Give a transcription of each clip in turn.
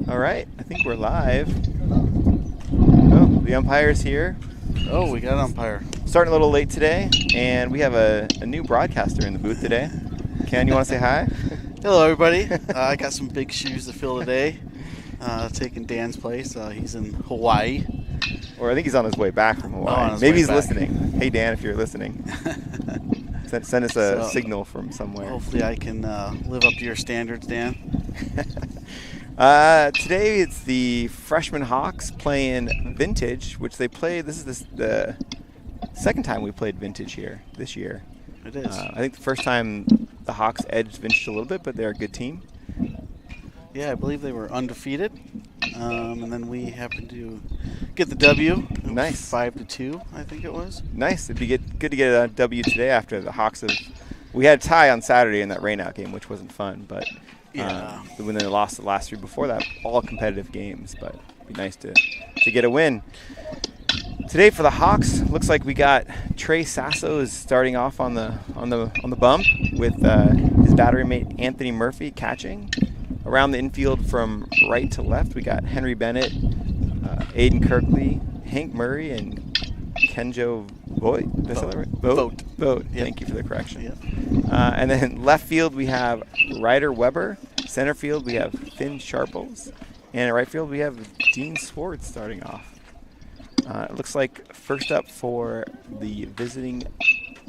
All right, I think we're live. Oh, the umpire's here. Oh, we got an umpire. Starting a little late today, and we have a new broadcaster in the booth today. Ken, you want to say hi? Hello, everybody. I got some big shoes to fill today. Taking Dan's place. He's in Hawaii. Or I think he's on his way back from Hawaii. Maybe he's listening. Hey, Dan, if you're listening. Send us a signal from somewhere. Hopefully I can live up to your standards, Dan. Today it's the freshman Hawks playing Vintage, which they played. This is the second time we played Vintage here this year. It is. I think the first time the Hawks edged Vintage a little bit, but they're a good team. Yeah, I believe they were undefeated, and then we happened to get the W. Nice. 5-2, I think it was. Nice. It'd be good to get a W today after the Hawks have. We had a tie on Saturday in that rainout game, which wasn't fun, but yeah. When they lost the last three before that, all competitive games, but it'd be nice to get a win. Today for the Hawks, looks like we got Trey Sasso is starting off on the bump with his battery mate Anthony Murphy catching. Around the infield from right to left, we got Henry Bennett, Aiden Kirkley, Hank Murray, and Kenjo Vogt. Vogt. Yep. Thank you for the correction. Yep. And then left field, we have Ryder Weber. Center field, we have Finn Sharples. And at right field, we have Dean Swartz starting off. It looks like first up for the visiting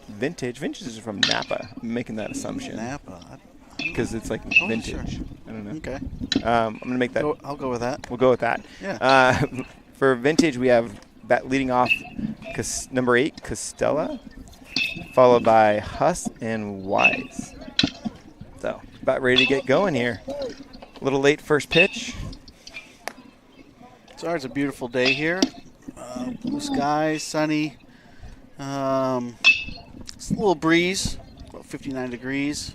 Vintage. Vintage is from Napa. I'm making that assumption. Napa. Because it's like vintage. Sure. I don't know. Okay. I'm going to make that. I'll go with that. We'll go with that. Yeah. For Vintage, we have leading off number 8, Costella, followed by Huss and Wise. So, about ready to get going here. A little late first pitch. So it's a beautiful day here. Blue skies, sunny. It's a little breeze, about 59 degrees.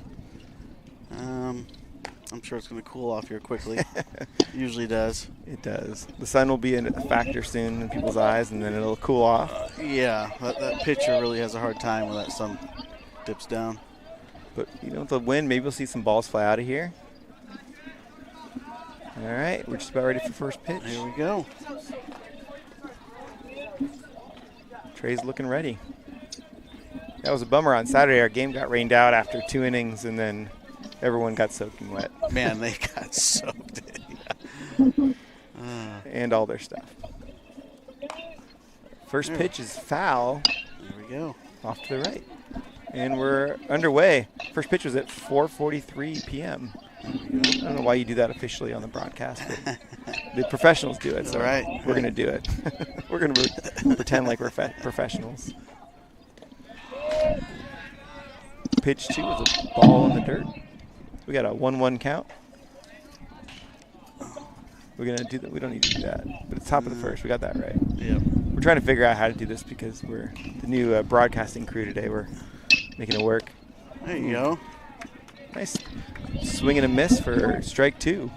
I'm sure it's going to cool off here quickly. It usually does. It does. The sun will be a factor soon in people's eyes, and then it'll cool off. Yeah, that pitcher really has a hard time when that sun dips down. But, with the wind, maybe we'll see some balls fly out of here. All right, we're just about ready for first pitch. Here we go. Trey's looking ready. That was a bummer on Saturday. Our game got rained out after 2 innings, and then everyone got soaking wet. Man, they got soaked. And all their stuff. First pitch is foul. There we go. Off to the right. And we're underway. First pitch was at 4:43 p.m. I don't know why you do that officially on the broadcast, but the professionals do it, so we're going to do it. We're going to pretend like we're professionals. Pitch 2 is a ball in the dirt. We got a 1-1 count. We're going to do that. We don't need to do that, but it's top of the first. We got that right. Yep. We're trying to figure out how to do this because we're the new broadcasting crew today. We're making it work. There you go. Nice swing and a miss for strike 2.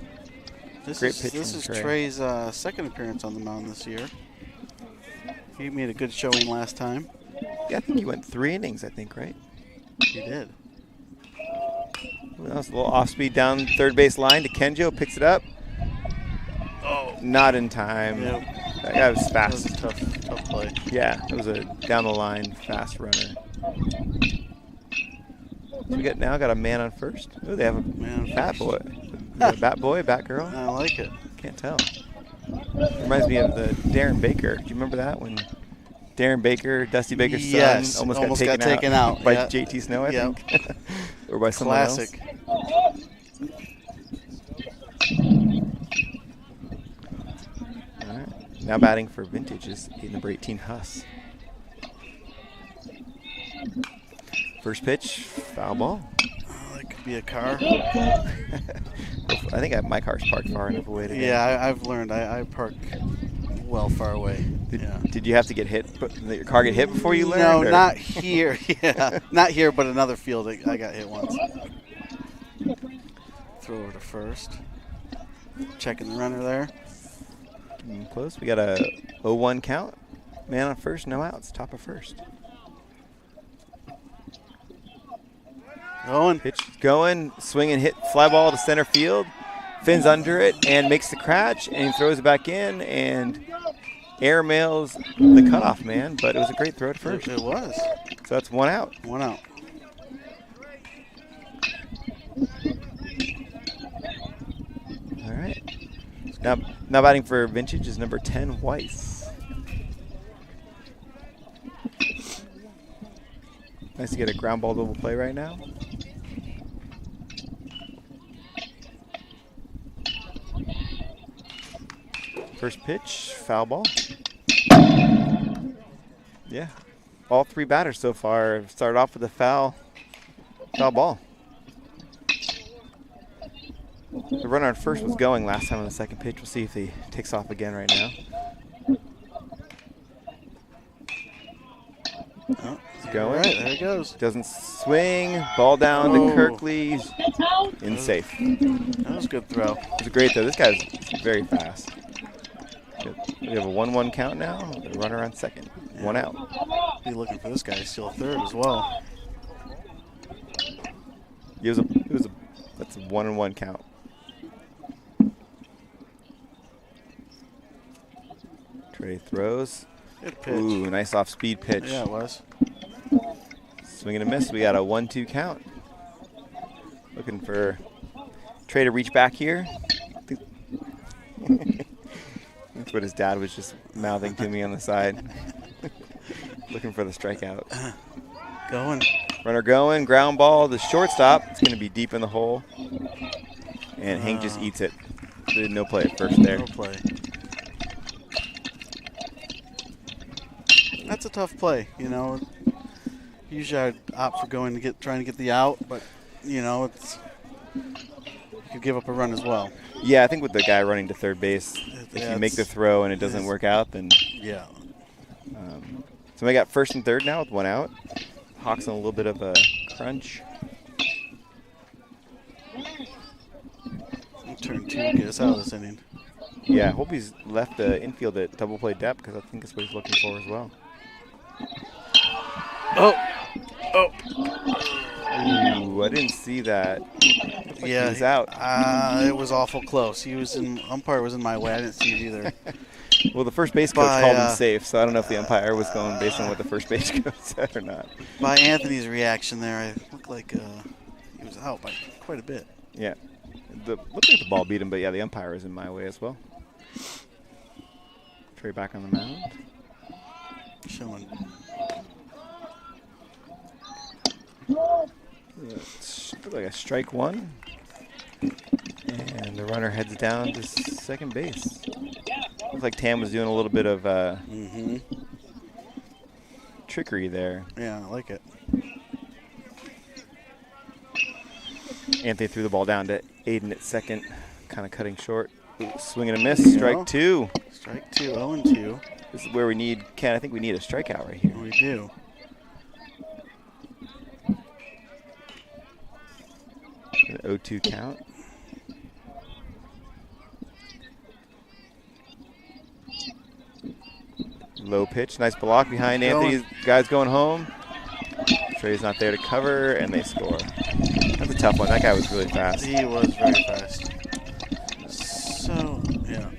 This Great pitch is from Trey. Trey's second appearance on the mound this year. He made a good showing last time. Yeah, I think he went 3 innings, right? He did. That was a little off-speed down third base line to Kenjo. Picks it up. Oh. Not in time. Yep. That guy was fast. That was a tough play. Yeah, it was a down-the-line fast runner. So we got a man on first. Oh, they have a bat boy. Bat boy, bat girl? I like it. Can't tell. Reminds me of the Darren Baker. Do you remember that when Darren Baker, Dusty Baker's son, almost got taken out by JT Snow, I think? Or by someone else? Classic. All right. Now batting for Vintage is number 18, Huss. First pitch, foul ball. Oh, that could be a car. I think my car's parked far enough away to get. Yeah, I've learned. I park well far away. Did you have to get hit? Did your car get hit before you learned? No, not here. Yeah, not here, but another field. I got hit once. Throw over to first. Checking the runner there. Close. We got a 0-1 count. Man on first, no outs. Top of first. Going. Pitch going, swing and hit, fly ball to center field. fins under it and makes the catch, and he throws it back in and airmails the cutoff man. But it was a great throw at first. It was. So that's 1 out. 1 out. All right. Now batting for Vintage is number 10, Weiss. Nice to get a ground ball double play right now. First pitch, foul ball. Yeah. All 3 batters so far have started off with a foul ball. The runner on first was going last time on the second pitch. We'll see if he takes off again right now. Oh, it's going. Right, there it goes. Doesn't swing. Ball down to Kirkley. In safe. That was a good throw. It was a great throw. This guy's very fast. We have a 1-1 count now. The runner on second. 1 out. Be looking for this guy to steal third as well. That's a 1-1 count. Trey throws. Good pitch. Ooh, nice off-speed pitch. Yeah, it was. Swing and a miss. We got a 1-2 count. Looking for Trey to reach back here. That's what his dad was just mouthing to me on the side. Looking for the strikeout. Going. Runner going. Ground ball. The shortstop. It's going to be deep in the hole. And Hank just eats it. No play at first there. No play. That's a tough play, you know. Usually I'd opt for trying to get the out, but you know, you could give up a run as well. Yeah, I think with the guy running to third base, if Yeah, you make the throw and it doesn't work out, then yeah. So we got first and third now with 1 out. Hawks on a little bit of a crunch. Turn 2 to get us out of this inning. Yeah, I hope he's left the infield at double play depth because I think that's what he's looking for as well. Oh. Ooh, I didn't see that. Yeah, he was out. It was awful close. Umpire was in my way. I didn't see it either. Well, the first base coach called him safe, so I don't know if the umpire was going based on what the first base coach said or not. By Anthony's reaction there, it looked like he was out by quite a bit. Yeah. Looked like the ball beat him, but yeah, the umpire was in my way as well. Trey back on the mound. Showing. Looked like a strike 1. And the runner heads down to second base. Looks like Tam was doing a little bit of trickery there. Yeah, I like it. Anthony threw the ball down to Aiden at second, kind of cutting short. Swing and a miss, strike 2. Strike 2, 0-2. This is where we need, Ken, I think we need a strikeout right here. We do. An 0-2 count. Low pitch, nice block behind Anthony. Guy's going home. Trey's not there to cover, and they score. That's a tough one. That guy was really fast. He was very fast. So, yeah.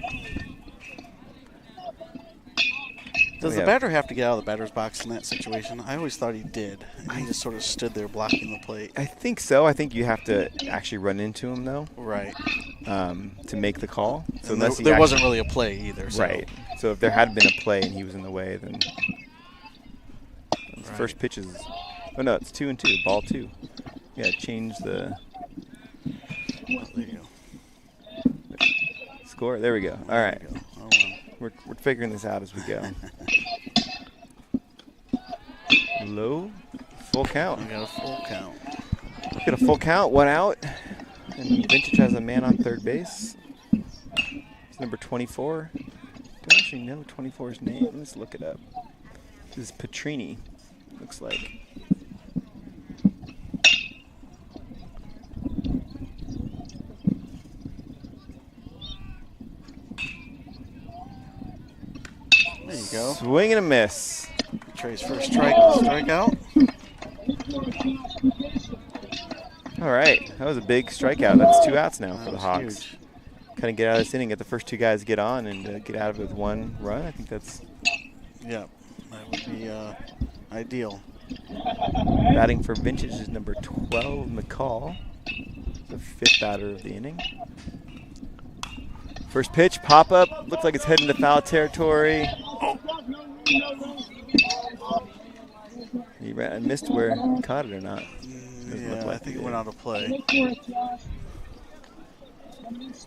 Does the batter have to get out of the batter's box in that situation? I always thought he did. He just sort of stood there blocking the plate. I think so. I think you have to actually run into him, though. Right. To make the call. So unless there wasn't really a play either. So. Right. So if there had been a play and he was in the way, then the first pitch is. Oh no, it's 2-2. Ball 2. Yeah, change the. Oh, there you go. Score. There we go. All right. Oh, We're figuring this out as we go. Low, full count. We got a full count. Get a full count, 1 out. And Vintage has a man on third base. It's number 24. Don't actually know 24's name. Let's look it up. This is Petrini, looks like. There you go. Swing and a miss. Trey's first strikeout. All right, that was a big strikeout. That's 2 outs now for the Hawks. Huge. kind of get out of this inning, get the first 2 guys get on, and get out of it with 1 run. I think that's that would be ideal. Batting for Vintage is number 12, McCall, the 5th batter of the inning. First pitch, pop up, looks like it's heading to foul territory. He missed where he caught it or not. Yeah, I think it went out of play.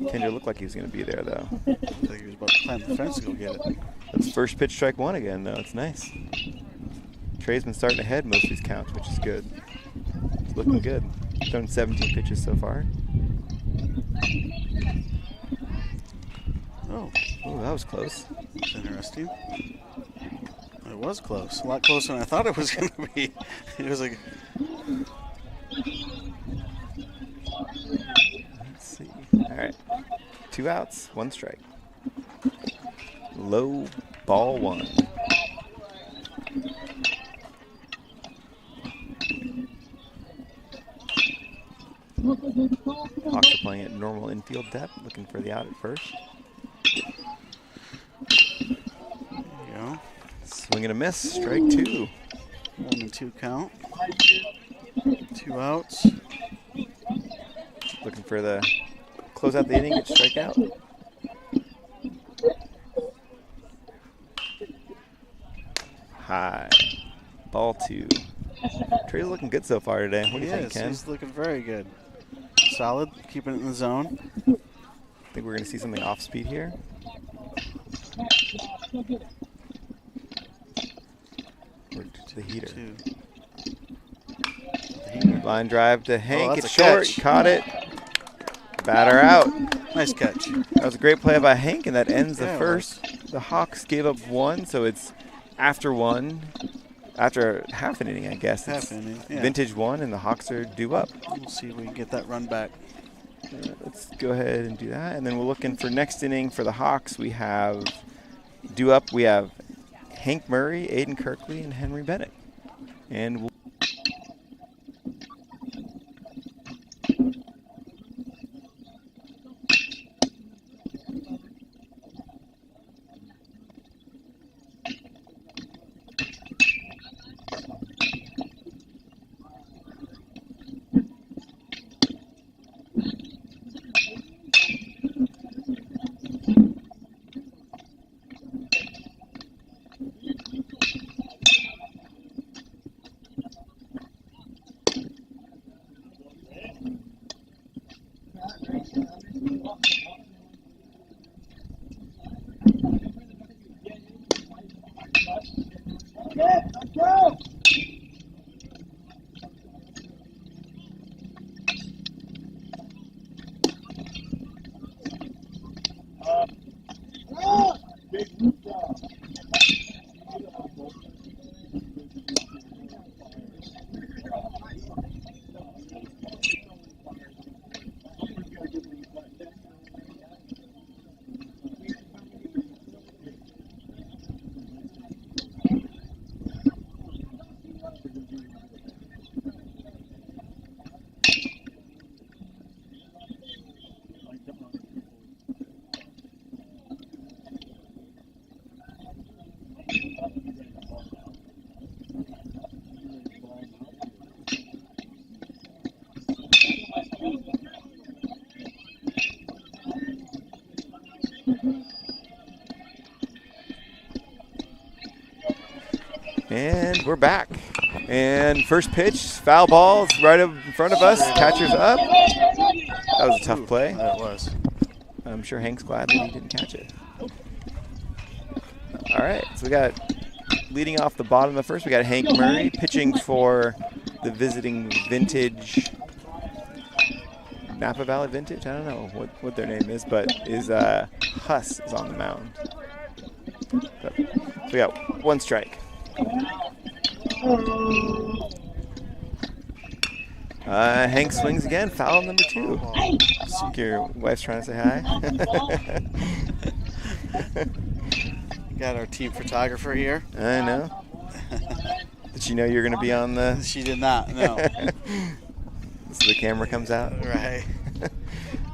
Kendra looked like he was going to be there, though. I think he was about to climb the fence to go get it. That's first pitch, strike 1 again, though. It's nice. Trey's been starting ahead most of these counts, which is good. It's looking good. Thrown 17 pitches so far. Oh, that was close. That's interesting. It was close. A lot closer than I thought it was going to be. It was like... Let's see. All right. 2 outs, 1 strike. Low, ball 1. Hawks are playing at normal infield depth, looking for the out at first. There you go. Swing and a miss, strike 2. 1-2 count. 2 outs. Looking for the close out the inning, get strike out. High, ball 2. Trey's looking good so far today. What do you think, Ken? He's looking very good. Solid, keeping it in the zone. I think we're going to see something off speed here. Or to the heater. Line drive to Hank. It's short. Catch. Caught it. Batter out. Nice catch. That was a great play by Hank, and that ends the first. The Hawks gave up 1, so it's after 1. After half an inning, I guess. Half an inning, yeah. Vintage 1, and the Hawks are due up. We'll see if we can get that run back. Let's go ahead and do that. And then we're looking for next inning for the Hawks. We have due up. We have Hank Murray, Aiden Kirkley, and Henry Bennett. And we'll And we're back. And first pitch, foul ball, it's right up in front of us. Catcher's up. That was a tough play. That was. I'm sure Hank's glad that he didn't catch it. All right, so we got leading off the bottom of the first, we got Hank Murray pitching for the visiting Vintage, Napa Valley Vintage. I don't know what their name is, but Huss is on the mound. So we got 1 strike. Hank swings again, foul number 2. I think your wife's trying to say hi. Got our team photographer here. I know. Did she know you're going to be on the... She did not, no. So the camera comes out? Right.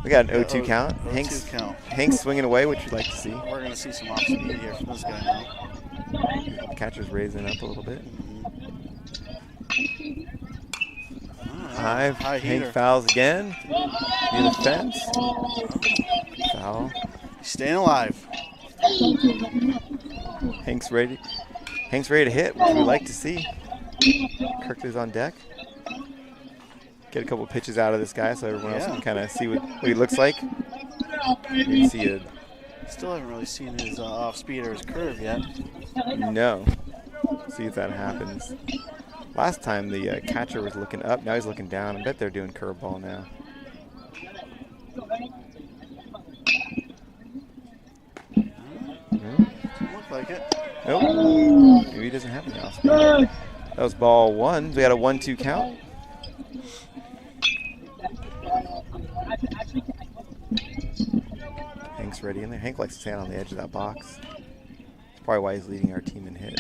We got an 0-2 count. 0-2 count. Hank's swinging away, which you'd like to see. We're going to see some off speed here from this guy now. The catcher's raising up a little bit. High Hank heater. fouls again. Near the fence. Foul. He's staying alive. Hank's ready to hit, which we like to see. Kirkley's on deck. Get a couple pitches out of this guy so everyone else can kind of see what he looks like. You can see it. Still haven't really seen his off speed or his curve yet. No. See if that happens. Last time the catcher was looking up. Now he's looking down. I bet they're doing curveball now. Doesn't look like it. Nope. Maybe he doesn't have any off speed. That was ball one. We got a 1-2 count. Hank's ready in there. Hank likes to stand on the edge of that box. That's probably why he's leading our team in hit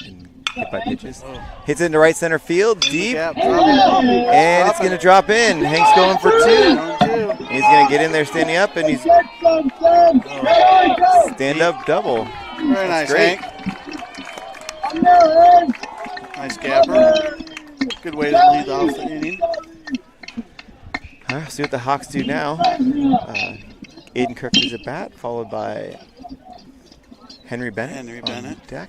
by pitches. Hits it into right center field, deep, and it's going to drop in. Hank's going for 2. He's going to get in there standing up, and he's stand-up double. Very nice, great. Hank. Nice gapper. Good way to lead off the inning. See what the Hawks do now. Aiden Kirkley's at bat, followed by Henry Bennett on deck.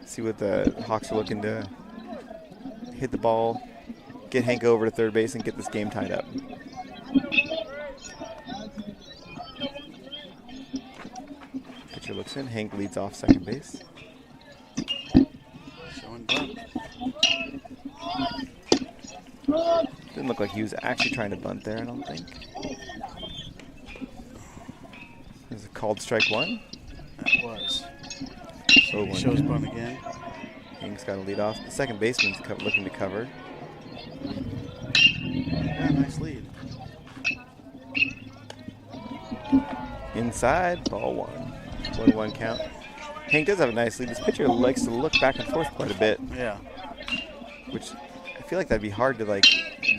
See what the Hawks are looking to hit the ball, get Hank over to third base, and get this game tied up. Pitcher looks in. Hank leads off second base. Showing bunt. Didn't look like he was actually trying to bunt there, I don't think. There's a called strike one. That was. So He shows bunt again. Hank's got to lead off. The second baseman's looking to cover. Yeah, nice lead. Inside, ball one. 1-1 count. Hank does have a nice lead. This pitcher likes to look back and forth quite a bit. Yeah. Which I feel like that'd be hard to like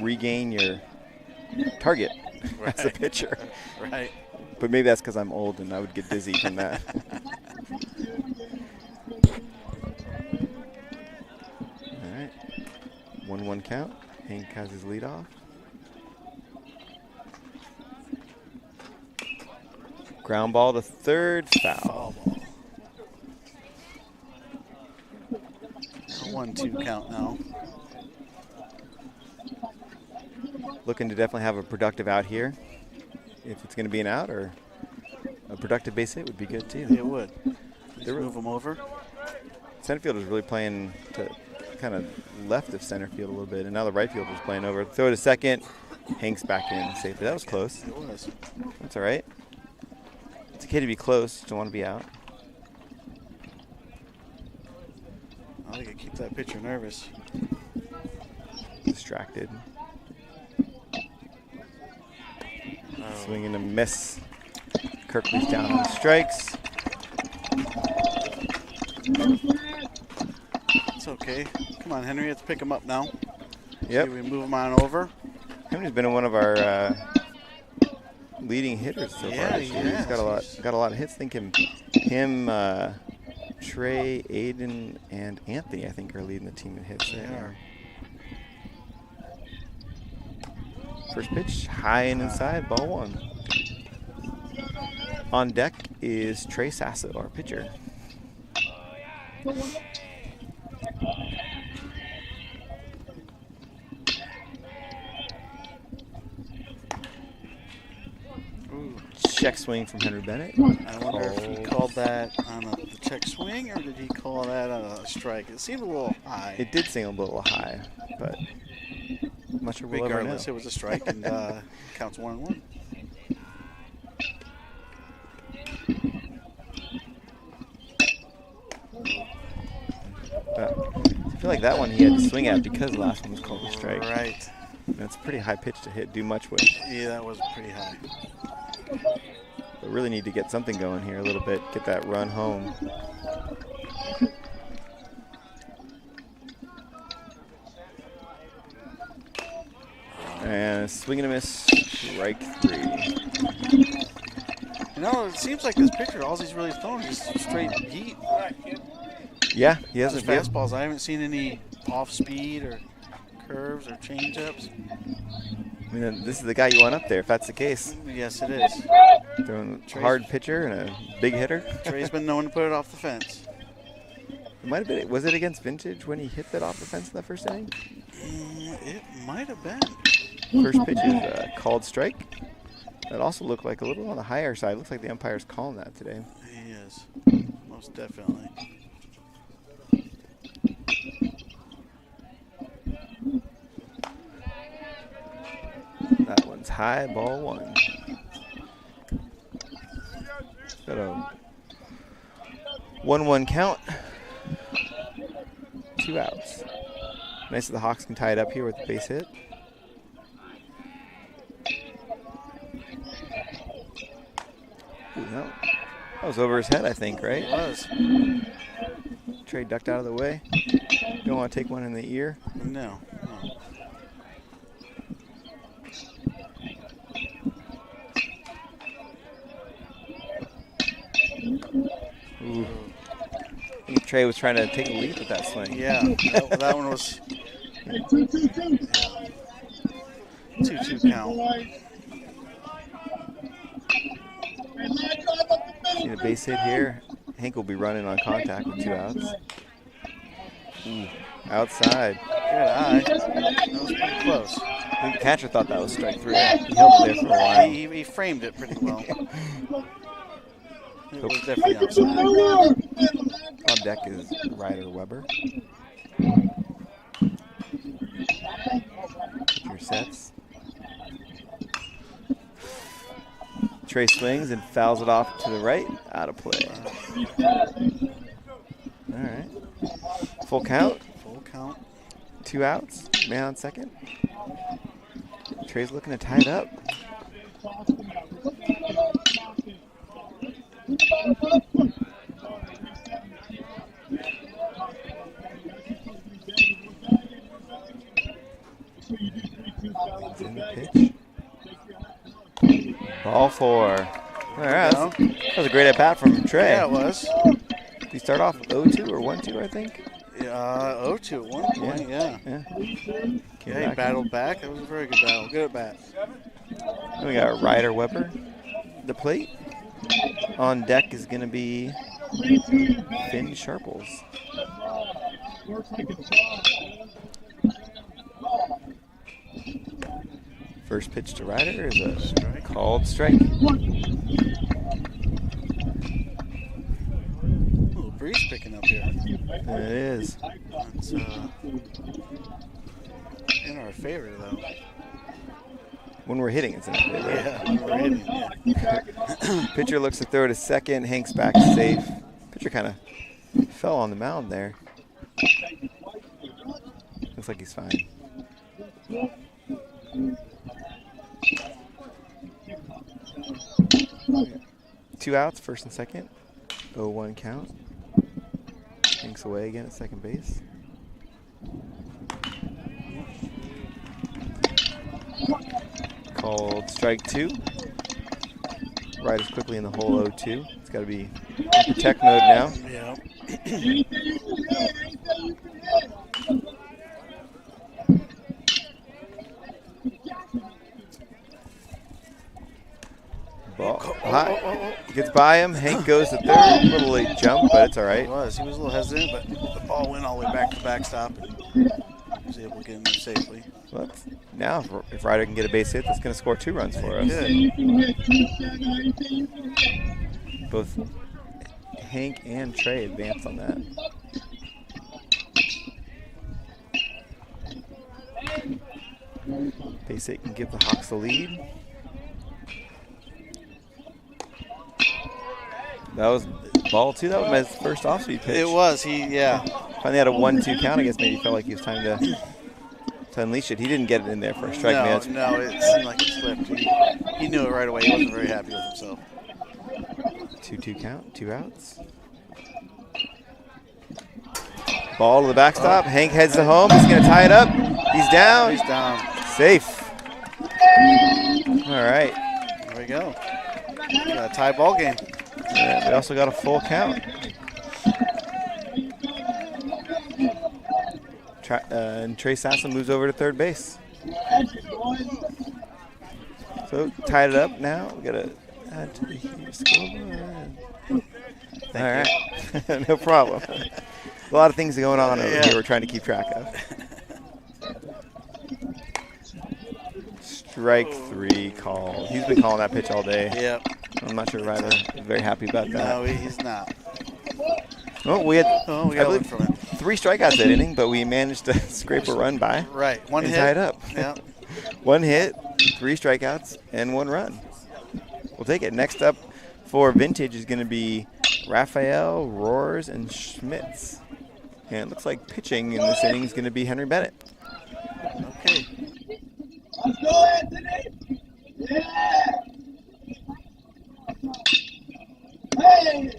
regain your target as a pitcher. Right. But maybe that's because I'm old and I would get dizzy from that. All right. 1-1 count. Hank has his lead off. Ground ball to third, foul. Foul ball. 1-2 count now. Looking to definitely have a productive out here. If it's going to be an out or a productive base hit would be good too. It would. Just They're move them over. Center field is really playing to kind of left of center field a little bit, and now the right field is playing over. Throw to second. Hank's back in safely. That was close. It was. That's all right. It's okay to be close. Don't want to be out. I think I keep that pitcher nervous. Distracted. Swing and a miss. Kirkley's down on strikes. It's okay. Come on, Henry. Let's pick him up now. Yep. See, we move him on over. Henry's been one of our leading hitters so far this year. He's got a lot of hits. I think him, Trey, Aiden, and Anthony, I think, are leading the team in hits there. First pitch, high and inside, ball one. On deck is Trey Sasso, our pitcher. Ooh. Check swing from Henry Bennett. I wonder if he called that on the check swing or did he call that on a strike? It seemed a little high. It did seem a little high, but I'm not sure we'll ever know. Regardless, it was a strike and counts 1-1. I feel like that one he had to swing at because the last one was called a strike. Right. That's a pretty high pitch to do much with. Yeah, that was pretty high. But really need to get something going here a little bit, get that run home. And swing and a miss, Strike 3. You know, it seems like this pitcher, all he's really throwing is straight heat. Yeah, he His hasn't. fastballs, I haven't seen any off speed or curves or changeups. I mean, this is the guy you want up there if that's the case. Yes, it is. Throwing a hard pitcher and a big hitter. Trey's been known to put it off the fence. It might have been. Was it against Vintage when he hit that off the fence in the first inning? It might have been. First pitch is a called strike. That also looked like a little on the higher side. Looks like the umpire's calling that today. He is. Most definitely. That one's high, ball 1. Got a 1-1 count. 2 outs. Nice that the Hawks can tie it up here with the base hit. Ooh, that was over his head, I think, right? It was. Trey ducked out of the way. Don't want to take one in the ear. No. Ooh. I think Trey was trying to take a leap with that swing. Yeah, that one was 2-2 count. See the base hit here. Hank will be running on contact with 2 outs. Ooh, outside. Good eye. That was pretty close. I think the catcher thought that was strike 3. He held it there for a while. He framed it pretty well. It was definitely outside. On deck is Ryder Weber. Pitcher sets. Trey swings and fouls it off to the right. Out of play. All right. Full count. Full count. 2 outs. Man on second. Trey's looking to tie it up. It's in the pitch. Ball 4. All right. That was a great at bat from Trey. Yeah, it was. Did he start off 0-2 or 1-2, I think? 0-2 at one point, yeah. Yeah, he battled back. That was a very good battle. Good at bat. Then we got Ryder Weber. The plate. On deck is going to be Finn Sharples. First pitch to Ryder is a called strike. Ooh, breeze picking up here. It is. It's in our favor, though. When we're hitting, it's in our favor. Yeah, when we're hitting, yeah. Pitcher looks to throw to second. Hank's back to safe. Pitcher kind of fell on the mound there. Looks like he's fine. 2 outs, first and second. 0-1 count. Hank's away again at second base. Called strike 2. Ryder's quickly in the hole 0-2. It's got to be in protect mode now. Yeah. Ball high. Gets by him. Hank goes to third. A little late jump, but it's all right. He was a little hesitant, but the ball went all the way back to backstop, and he was able to get in there safely. Well, now, if Ryder can get a base hit, that's going to score 2 runs for us. Good. Both Hank and Trey advance on that. Base hit can give the Hawks the lead. That was ball 2. That was my first off-speed pitch. It was. Yeah. Finally had a 1-2 count. I guess maybe he felt like he was time to unleash it. He didn't get it in there for a strike. No, it seemed like it slipped. He knew it right away. He wasn't very happy with himself. 2-2 count, 2 outs. Ball to the backstop. Hank heads to home. He's going to tie it up. He's down. He's down. Safe. All right. There we go. We got a tie ball game. Yeah, we also got a full count. And Trey Sasso moves over to third base. So tied it up now. We got to add to the scoreboard. All right. No problem. A lot of things going on over here we're trying to keep track of. Strike 3 called. He's been calling that pitch all day. Yep. I'm not sure Ryder is very happy about that. No, he's not. Oh, we had we got one from him. 3 strikeouts that inning, but we managed to scrape a run by. Right. One hit. Tie it up. Yeah. 1 hit, 3 strikeouts, and 1 run. We'll take it. Next up for Vintage is going to be Raphael, Roars, and Schmitz. And it looks like pitching in this inning is going to be Henry Bennett. Okay. Let's go, Anthony. Yeah. Hey.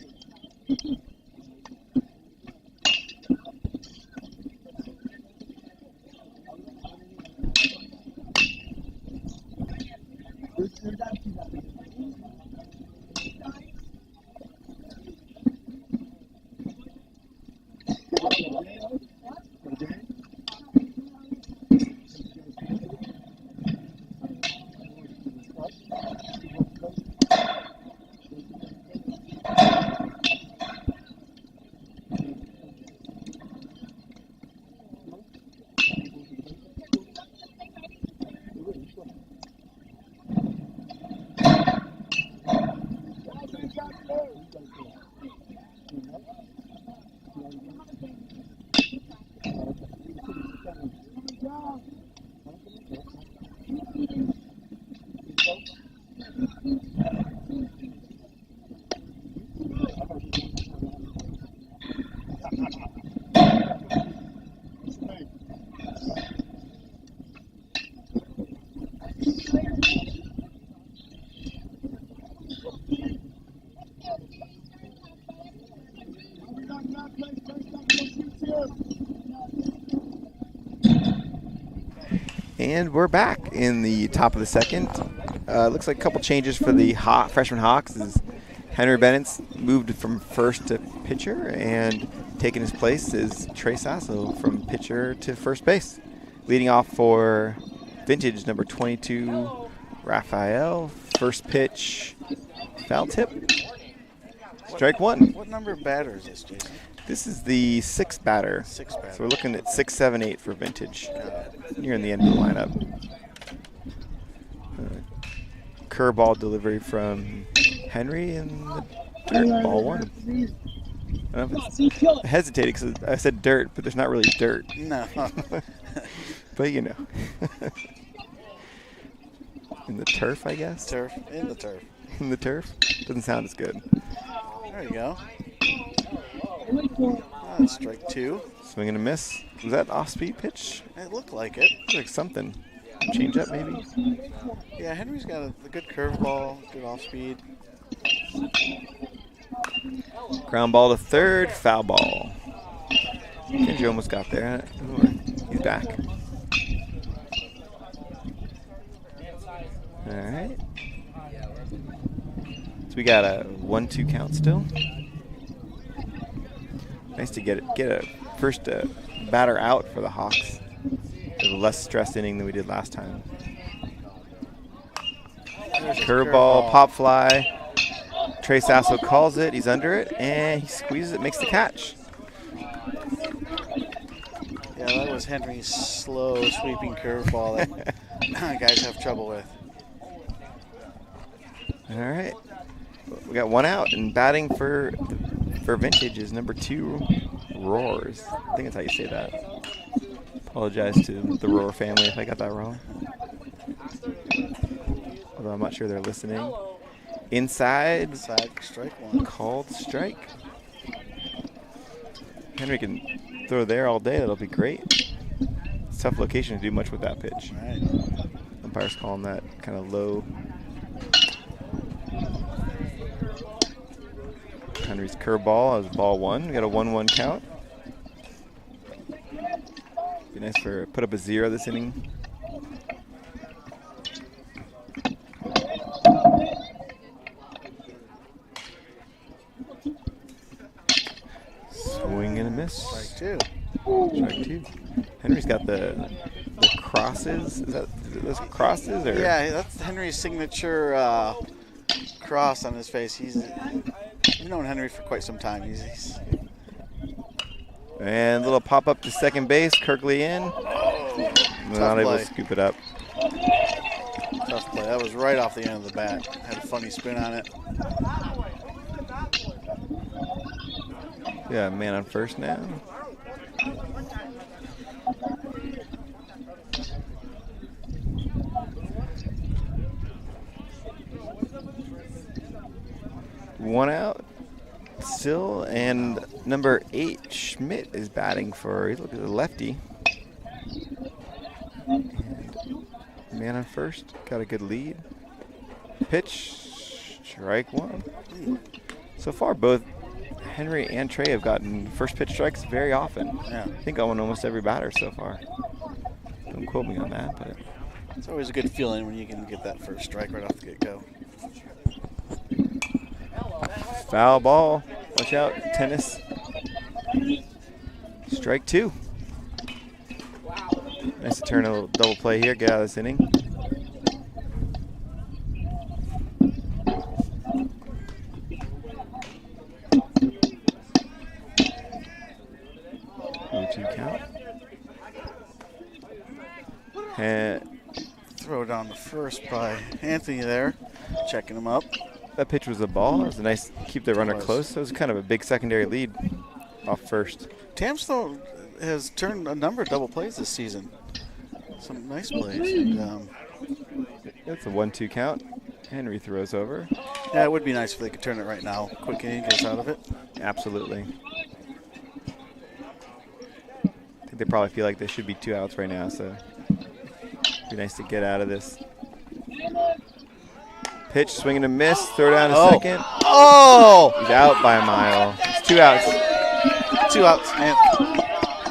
And we're back in the top of the second. Looks like a couple changes for the freshman Hawks. Is Henry Bennett's moved from first to pitcher, and taking his place is Trey Sasso from pitcher to first base. Leading off for Vintage, number 22, Raphael. First pitch, foul tip. Strike 1. What number of batter is this, Jason? This is the 6th batter. 6th batter. So we're looking at 6, 7, 8 for Vintage. Near in the end of the lineup. Curveball delivery from Henry and the dirt, ball 1. I don't know if it's, I hesitated because I said dirt, but there's not really dirt. No. But you know. In the turf, I guess? Turf. In the turf. In the turf? Doesn't sound as good. There you go. That's strike 2. Swing and a miss. Was that off-speed pitch? It looked like it. Looks like something. Change up, maybe? Yeah, Henry's got a good curveball, good off-speed. Ground ball to third, foul ball. Kenji almost got there. He's back. All right. So we got a 1-2 count still. Nice to get a first batter out for the Hawks. A less stressed inning than we did last time. Curveball, pop fly. Trey Sasso calls it. He's under it, and he squeezes it, makes the catch. Yeah, that was Henry's slow sweeping curveball that guys have trouble with. All right. We got 1 out, and batting for Vintage is number 2, Roars. I think that's how you say that. Apologize to the Roar family if I got that wrong. Although I'm not sure they're listening. Inside, strike 1. Called strike. Henry can throw there all day. That'll be great. It's a tough location to do much with that pitch. Right. Umpire's calling that kind of low. Henry's curveball is ball 1. We got a 1-1 count. Be nice for put up a 0 this inning. miss. Strike two. Strike two. Henry's got the crosses. Is that those crosses or? Yeah, that's Henry's signature cross on his face. I've known Henry for quite some time. He's And a little pop up to second base. Kirkley in. Not able to scoop it up. Tough play. That was right off the end of the bat. Had a funny spin on it. Yeah, man on first now. One out still, and number 8, Schmidt, is batting for, he's looking at the lefty. And man on first, got a good lead. Pitch, strike one. So far, both Henry and Trey have gotten first pitch strikes very often. Yeah. I think on almost every batter so far. Don't quote me on that, but It's always a good feeling when you can get that first strike right off the get-go. foul ball. Watch out, tennis. Strike two. Nice to turn a little double play here, get out of this inning. Two count. And Throw it on the first by Anthony there, checking him up. that pitch was a ball. It was a nice keep the runner It was. close. So it was kind of a big secondary lead off first. Tamsville has turned a number of double plays this season. Some nice plays. And, It's a 1-2 count. Henry throws over. yeah, it would be nice if they could turn it right now. Quick inning gets out of it. Absolutely. I think they probably feel like there should be 2 outs right now, so it'd be nice to get out of this. Pitch, swing and a miss, throw down a second. Oh! He's out by a mile. It's 2 outs. 2 outs. Anthony.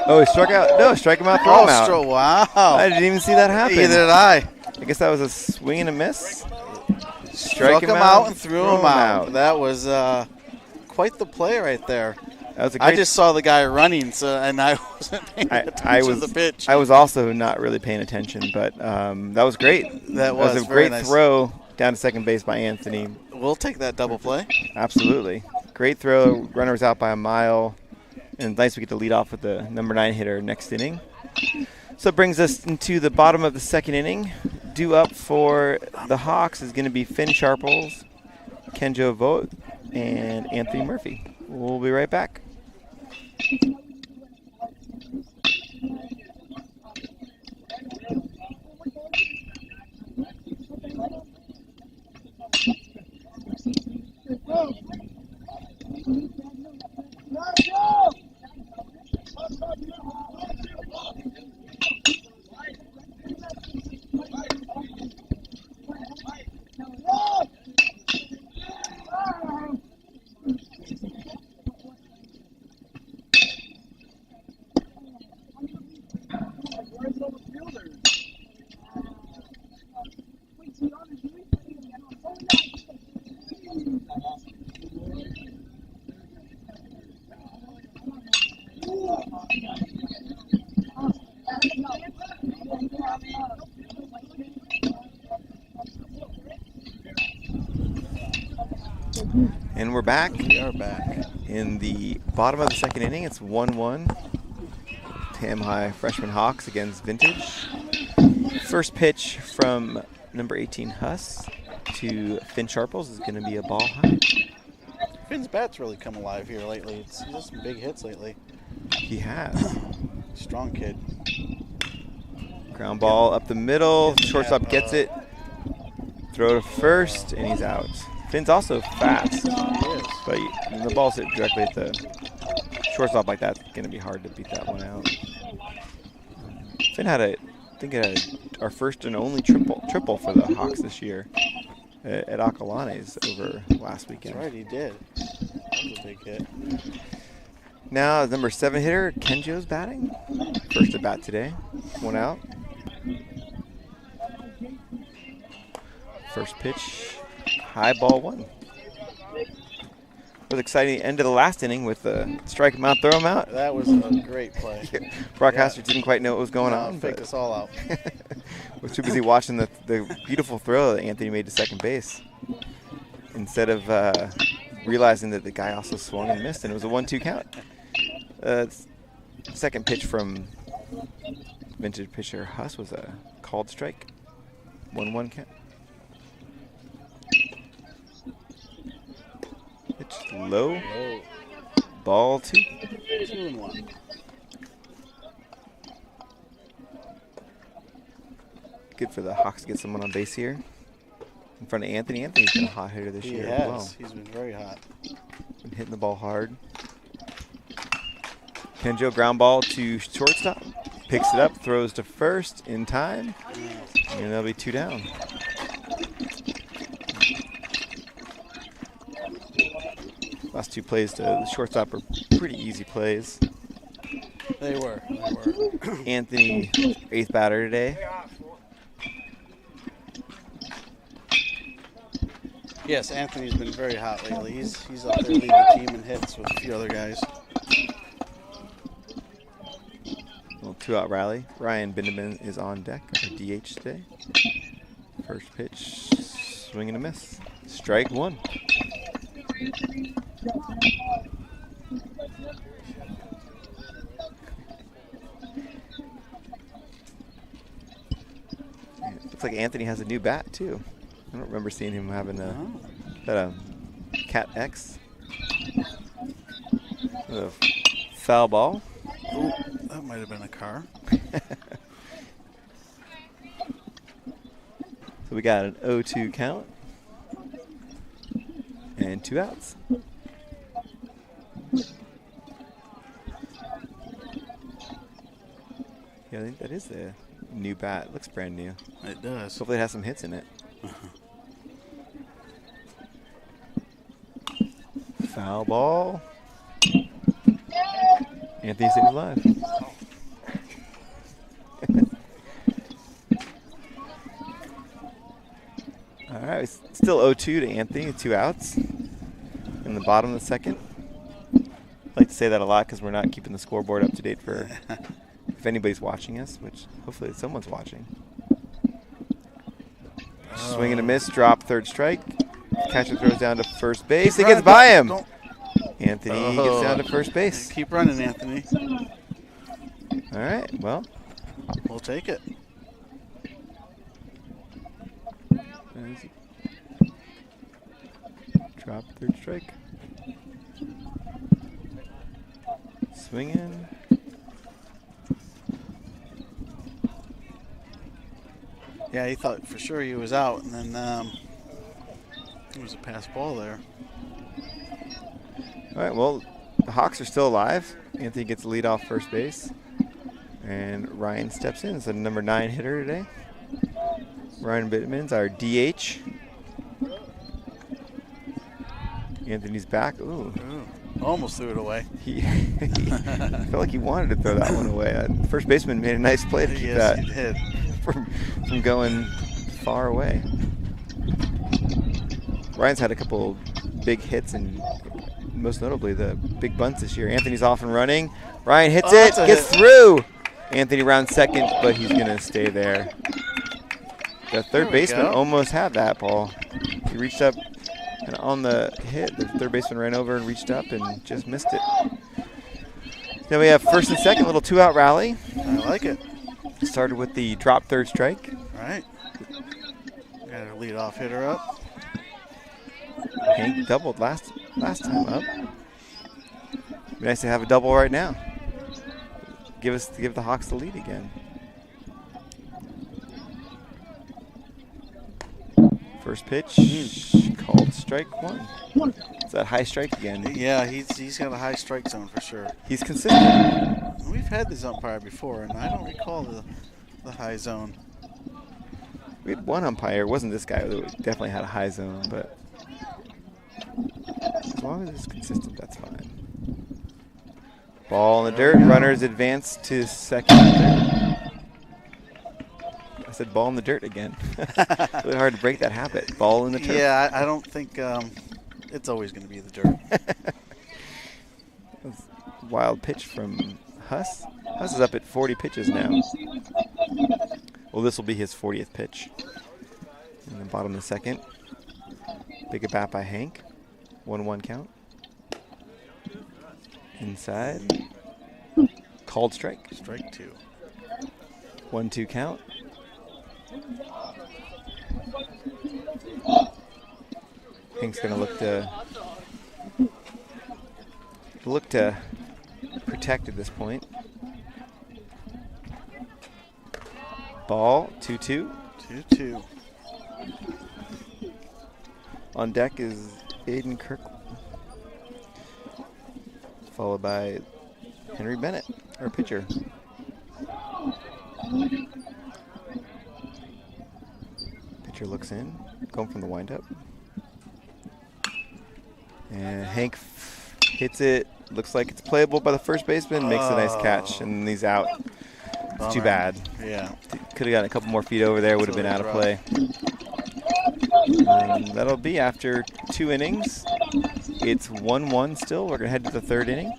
Oh, he struck out. No, strike him out, throw him out. Wow. I didn't even see that happen. Either did I. I guess that was a swing and a miss. Struck him out and threw him out. That was quite the play right there. That was a great I just saw the guy running, and I wasn't paying attention to the pitch. I was also not really paying attention, but that was great. That was a very great nice. throw down to second base by Anthony. We'll take that double play. Absolutely. Great throw. Runner was out by a mile. And nice we get to lead off with the number 9 hitter next inning. So it brings us into the bottom of the second inning. Due up for the Hawks is going to be Finn Sharples, Kenjo Vogt, and Anthony Murphy. We'll be right back. And we're back. We are back. In the bottom of the second inning, it's 1-1. Tam High freshman Hawks against Vintage. First pitch from number 18 Huss to Finn Sharples is going to be a ball high. Finn's bat's really come alive here lately. He's had some big hits lately. He has. Strong kid. Ground ball up the middle. Shortstop gets it. Throw to first, and he's out. Finn's also fast, but when the ball's hit directly at the shortstop like that, it's going to be hard to beat that one out. Finn had our first and only triple for the Hawks this year at Acalanes over last weekend. That's right, he did. That was a big hit. Now, number 7 hitter, Kenjo's batting. First at bat today. 1 out. First pitch, high ball 1. was exciting end of the last inning with the strike him out, throw him out. That was a great play. Brock Yeah. Hastert didn't quite know what was going on. Faked But us all out. was too busy watching the beautiful throw that Anthony made to second base instead of realizing that the guy also swung and missed, and it was a 1-2 count. Second pitch from vintage pitcher Huss was a called strike. 1-1 count. Pitch low. Ball 2. 2-1. Good for the Hawks to get someone on base here. In front of Anthony. Anthony's been a hot hitter this He year has. as well. He's been very hot. Been hitting the ball hard. Kenjo ground ball to shortstop. Picks it up, throws to first in time. And that'll be 2 down. Last 2 plays to the shortstop are pretty easy plays. They were. Anthony, 8th batter today. Yes, Anthony's been very hot lately. He's up there leading the team in hits with a few other guys. Little 2-out rally. Ryan Bindeman is on deck, a DH today. First pitch, swing and a miss. Strike 1. Looks like Anthony has a new bat too. I don't remember seeing him having a Cat X. A foul ball. Ooh, that might have been a car. So we got an 0-2 count and 2 outs. Yeah, I think that is the new bat. It looks brand new. It does. Hopefully it has some hits in it. Foul ball. Anthony stays alive. All right, it's still 0-2 to Anthony, 2 outs in the bottom of the second. I like to say that a lot because we're not keeping the scoreboard up to date for if anybody's watching us, which hopefully someone's watching. Swing and a miss, drop, 3rd strike. Catcher throws down to first base. It gets by him. Anthony gets down to first base. Keep running, Anthony. All right, well. We'll take it. Drop, 3rd strike. Swinging. Yeah, he thought for sure he was out, and then it was a pass ball there. All right, well, the Hawks are still alive. Anthony gets the lead off first base. And Ryan steps in. It's a number 9 hitter today. Ryan Bittman's our DH. Anthony's back. Ooh. Almost threw it away. He felt like he wanted to throw that one away. First baseman made a nice play to keep Yes, that he did. from going far away. Ryan's had a couple big hits, and most notably the big bunts this year. Anthony's off and running. Ryan hits it, gets through. Anthony rounds second, but he's going to stay there. The third baseman almost had that ball. He reached up, and on the hit, the third baseman ran over and reached up and just missed it. Then we have first and second, little 2-out rally. I like it. Started with the drop 3rd strike. All right. Got our leadoff hitter up. Hank doubled last time up. Be nice to have a double right now. Give the Hawks the lead again. First pitch called strike 1. Is that high strike again? Yeah, he's got a high strike zone for sure. He's consistent. We've had this umpire before, and I don't recall the high zone. We had one umpire. It wasn't this guy. That definitely had a high zone, but as long as it's consistent, that's fine. Ball in the dirt. Runners advance to second. I said ball in the dirt again. Really hard to break that habit. Ball in the turf. Yeah, I don't think It's always going to be the dirt. Wild pitch from Huss. Huss is up at 40 pitches now. Well, this will be his 40th pitch. In the bottom of the second. Big at bat by Hank. 1-1 count. Inside. Called strike. Strike 2. 1-2 count. Hank's gonna look to protect at this point. Ball 2-2. 2-2. On deck is Aiden Kirk, followed by Henry Bennett, our pitcher. Pitcher looks in, going from the windup. And Hank hits it. Looks like it's playable by the first baseman. Makes a nice catch, and he's out. It's too bad. Yeah. Could have gotten a couple more feet over there. Would have been out of play. And that'll be after 2 innings. It's 1-1 still. We're going to head to the 3rd inning.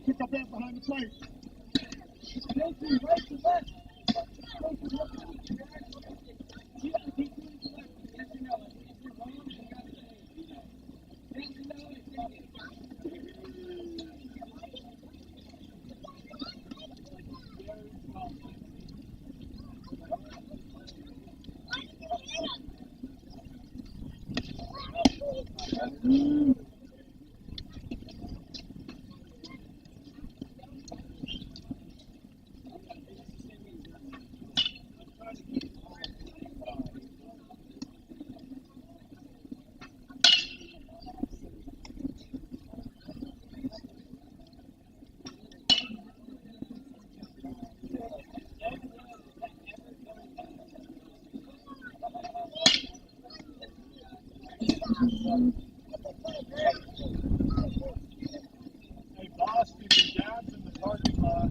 Pick up that behind the plate. Right to left. Hey, Boston, your dad's in the parking lot.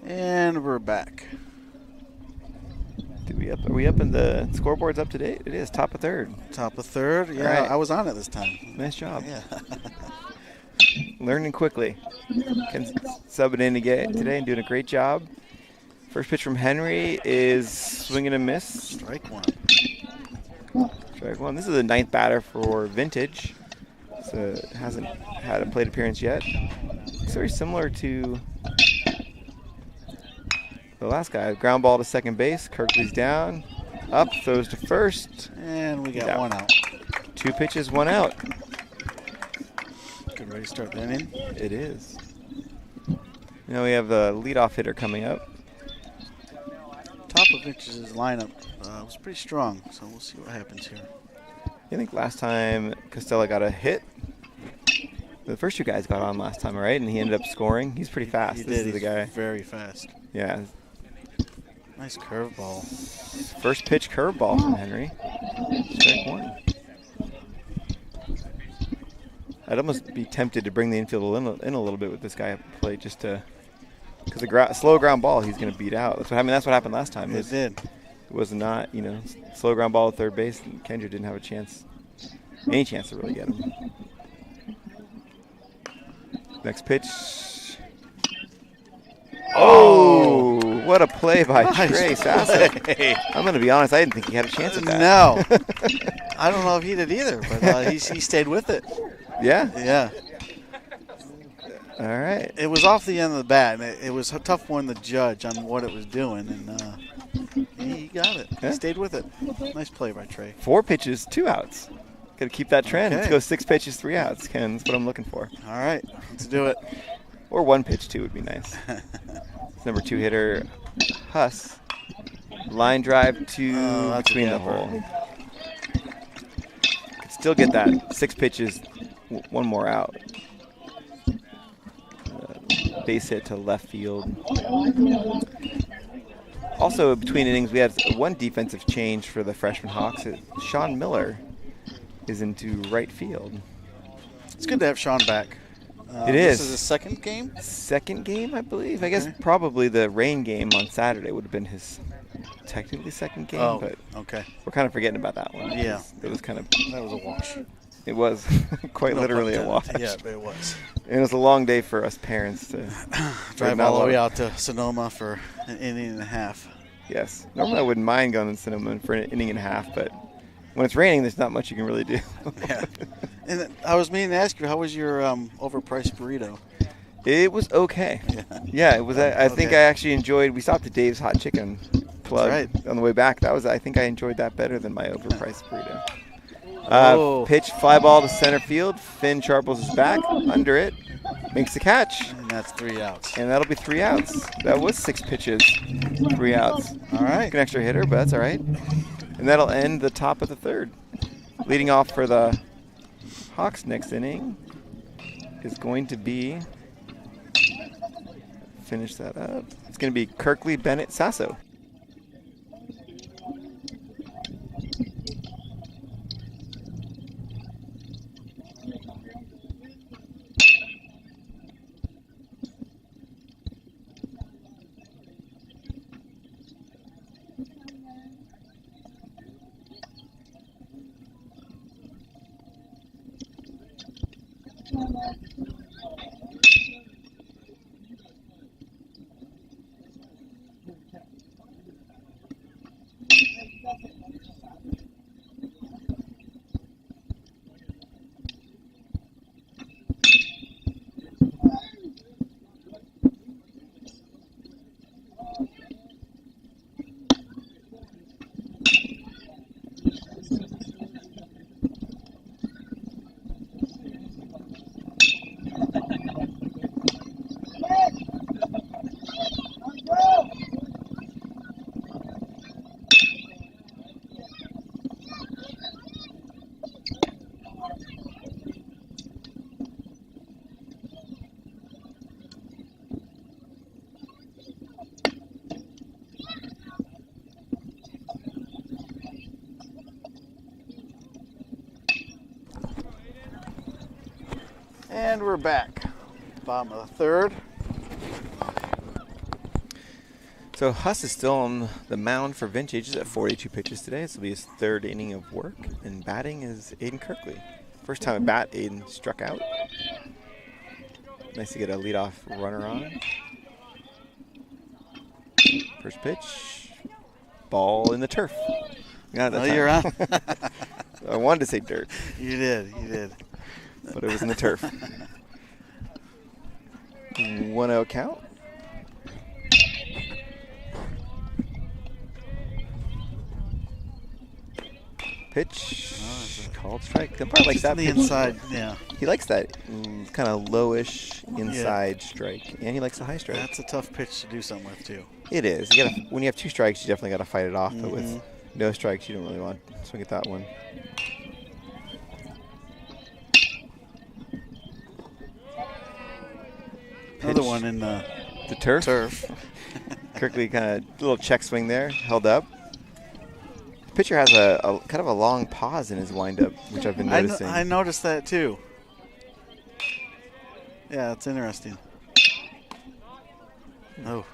And we're back. Are we up in the scoreboard's up to date? It is top of 3rd. Top of 3rd. Yeah, right. I was on it this time. Nice job. Yeah. Learning quickly. Ken's subbing in today and doing a great job. First pitch from Henry is swinging and miss. Strike 1. Strike 1. This is the 9th batter for Vintage. So hasn't had a plate appearance yet. It's very similar to the last guy. Ground ball to second base. Kirkley's down. Up, throws to first. And we got 1 out. 2 pitches, 1 out. Good, ready to start the inning. It is. We have the leadoff hitter coming up. Top of Vintage's lineup was pretty strong, so we'll see what happens here. I think last time Costello got a hit. The first 2 guys got on last time, right? And he ended up scoring. He's pretty fast. He This did. is the guy. Very fast. Yeah. Nice curveball. First pitch curveball from Henry. Strike 1. I'd almost be tempted to bring the infield in a little bit with this guy up the plate, just to, because the slow ground ball he's going to beat out. That's what happened last time. It did. It was not, slow ground ball at third base, and Kendra didn't have a chance any chance to really get him. Next pitch. Oh, what a play by Trey Sasso. I'm going to be honest, I didn't think he had a chance at that. No. I don't know if he did either, but he stayed with it. Yeah? Yeah. All right. It was off the end of the bat, and it was a tough one to judge on what it was doing, and he got it. Yeah. He stayed with it. Nice play by Trey. 4 pitches, 2 outs. Got to keep that trend. Okay. Let's go 6 pitches, 3 outs, Ken. That's what I'm looking for. All right, let's do it. Or 1 pitch, 2 would be nice. Number 2 hitter, Huss. Line drive to that's between a the gapper. hole. Could still get that 6 pitches, 1 more out. Base hit to left field. Also, between innings, we had 1 defensive change for the freshman Hawks. Sean Miller is into right field. It's good to have Sean back. It is. This is his second game? Second game, I believe. I guess Okay. probably the rain game on Saturday would have been his technically second game, Oh, but okay. we're kind of forgetting about that one. Yeah. It was kind of, That was a wash. it was quite No literally pun a wash. intended. Yeah, it was. And it was a long day for us parents to Drive not all the way love- out to Sonoma for an inning and a half. Yes. Normally I wouldn't mind going to Cinnamon for an inning and a half, but when it's raining, there's not much you can really do. Yeah. And I was meaning to ask you, how was your overpriced burrito? It was okay. Yeah, it was. I think Okay. I actually enjoyed. We stopped at Dave's Hot Chicken plug right. on the way back. I think I enjoyed that better than my overpriced burrito. Oh. Pitch, fly ball to center field. Finn Sharples is back under it, makes the catch, And that's 3 outs. and that'll be 3 outs. That was 6 pitches, 3 outs. All right. An extra hitter, but that's all right. And that'll end the top of the 3rd. Leading off for the Hawks next inning is going to be, finish that up, it's going to be Kirkley Bennett Sasso. And we're back. Bottom of the 3rd. So Huss is still on the mound for Vintage. He's at 42 pitches today. This will be his 3rd inning of work. And batting is Aiden Kirkley. First time at bat, Aiden struck out. Nice to get a leadoff runner on. First pitch. Ball in the turf. Got it that Oh, time. you're on. I wanted to say dirt, You did. but it was in the turf. 1-0 count. Pitch. Called strike. He probably likes that the pitch. inside, yeah. He likes that kind of lowish inside strike, and he likes the high strike. That's a tough pitch to do something with, too. It is. You gotta, when you have 2 strikes, you definitely got to fight it off. But with Mhm. no strikes, you don't really want to swing at that one. Another Pitch. one in the The turf. turf. Kirkley kind of little check swing there, held up. The pitcher has a kind of a long pause in his windup, which I've been noticing. I noticed that, too. Yeah, it's interesting. Oh,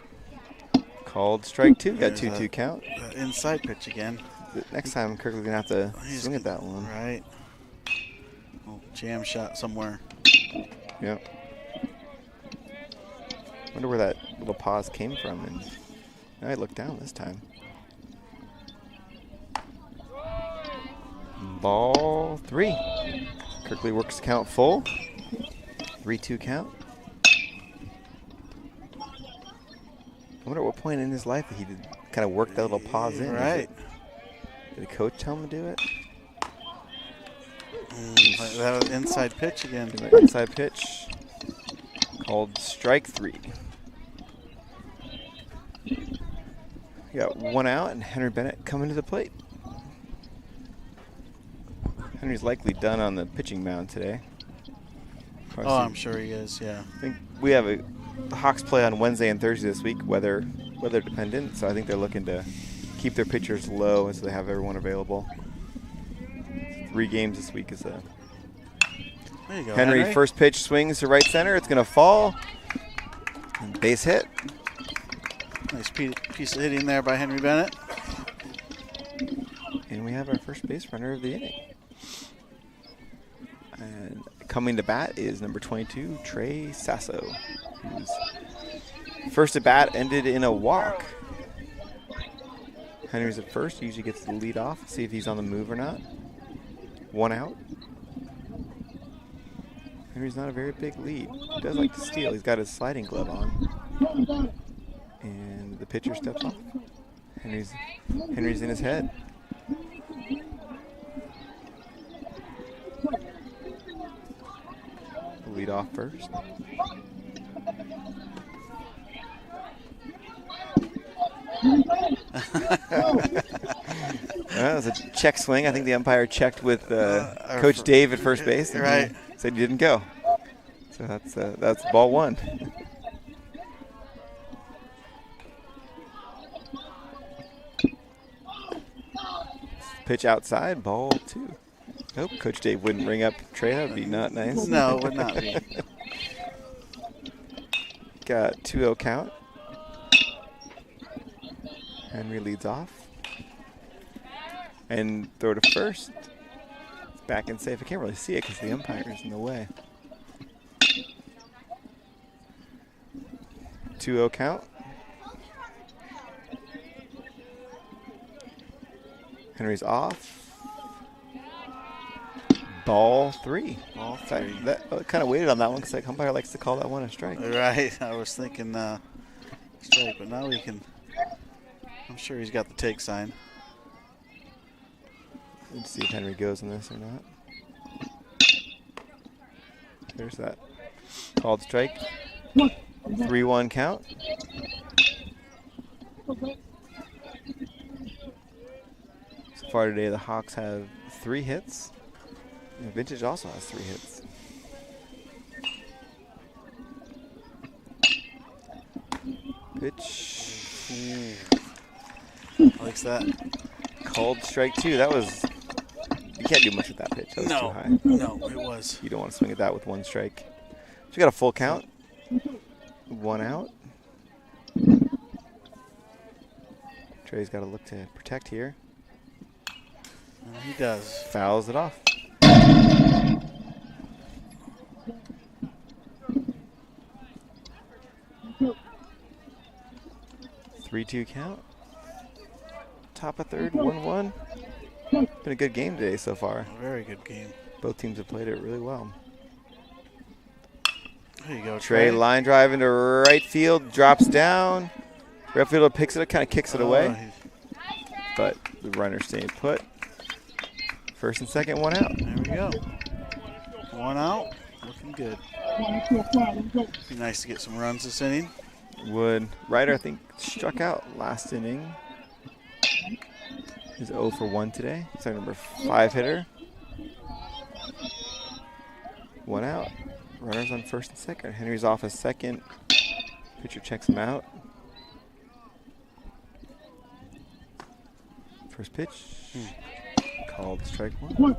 Called strike 2. Got There's 2-2 a- count. inside pitch again. Next time, Kirkley's gonna have to He's swing at that one. Right. jam shot somewhere. Yep. Wonder where that little pause came from. And I looked down this time. Ball 3. Kirkley works count full. 3-2 count. I wonder at what point in his life he did kind of work that little pause in. Right. Did the coach tell him to do it? That was inside pitch again. Inside pitch called strike 3. You got 1 out and Henry Bennett coming to the plate. Henry's likely done on the pitching mound today. Oh, I'm sure he is, yeah. I think we have the Hawks play on Wednesday and Thursday this week, weather dependent, so I think they're looking to keep their pitchers low as they have everyone available. 3 games this week is a There you go, Henry first pitch swings to right center. It's going to fall. And base hit. Nice piece of hitting there by Henry Bennett. And we have our first base runner of the inning. And coming to bat is number 22, Trey Sasso, whose first at bat ended in a walk. Henry's at first, usually gets the lead off, see if he's on the move or not. 1 out. Henry's not a very big lead. He does like to steal. He's got his sliding glove on. And the pitcher steps off. Henry's in his head. Lead off first. That was a check swing. I think the umpire checked with Coach Dave at first base. And right. Said he didn't go. So that's ball 1. Pitch outside, ball 2. Nope, Coach Dave wouldn't ring up Trey. That would be not nice. No, it would not be. Got 2-0 count. Henry leads off. And throw to first. It's back and safe. I can't really see it because the umpire's in the way. 2-0 count. Henry's off. Ball 3. Ball 3. That kind of waited on that one because the umpire likes to call that one a strike. Right. I was thinking strike, but now we can. I'm sure he's got the take sign. Let's see if Henry goes in this or not. There's that called strike. 3-1 count. So far today, the Hawks have 3 hits. And Vintage also has 3 hits. Pitch. Likes that. Called strike 2. That was. You can't do much with that pitch. That was too high. No, it was. You don't want to swing at that with 1 strike. So you got a full count. 1 out. Trey's got to look to protect here. He does. Fouls it off. 3-2 count. Top of third, 1-1. Been a good game today so far. A very good game. Both teams have played it really well. There you go, Trey line drive into right field, drops down. Right fielder picks it up, kind of kicks it away. But the runner staying put. First and second, 1 out. There we go. 1 out. Looking good. Be nice to get some runs this inning. Wood. Ryder, I think, struck out last inning. He's 0 for 1 today. He's our number 5 hitter. 1 out. Runners on first and second. Henry's off a second. Pitcher checks him out. First pitch. Called strike 1.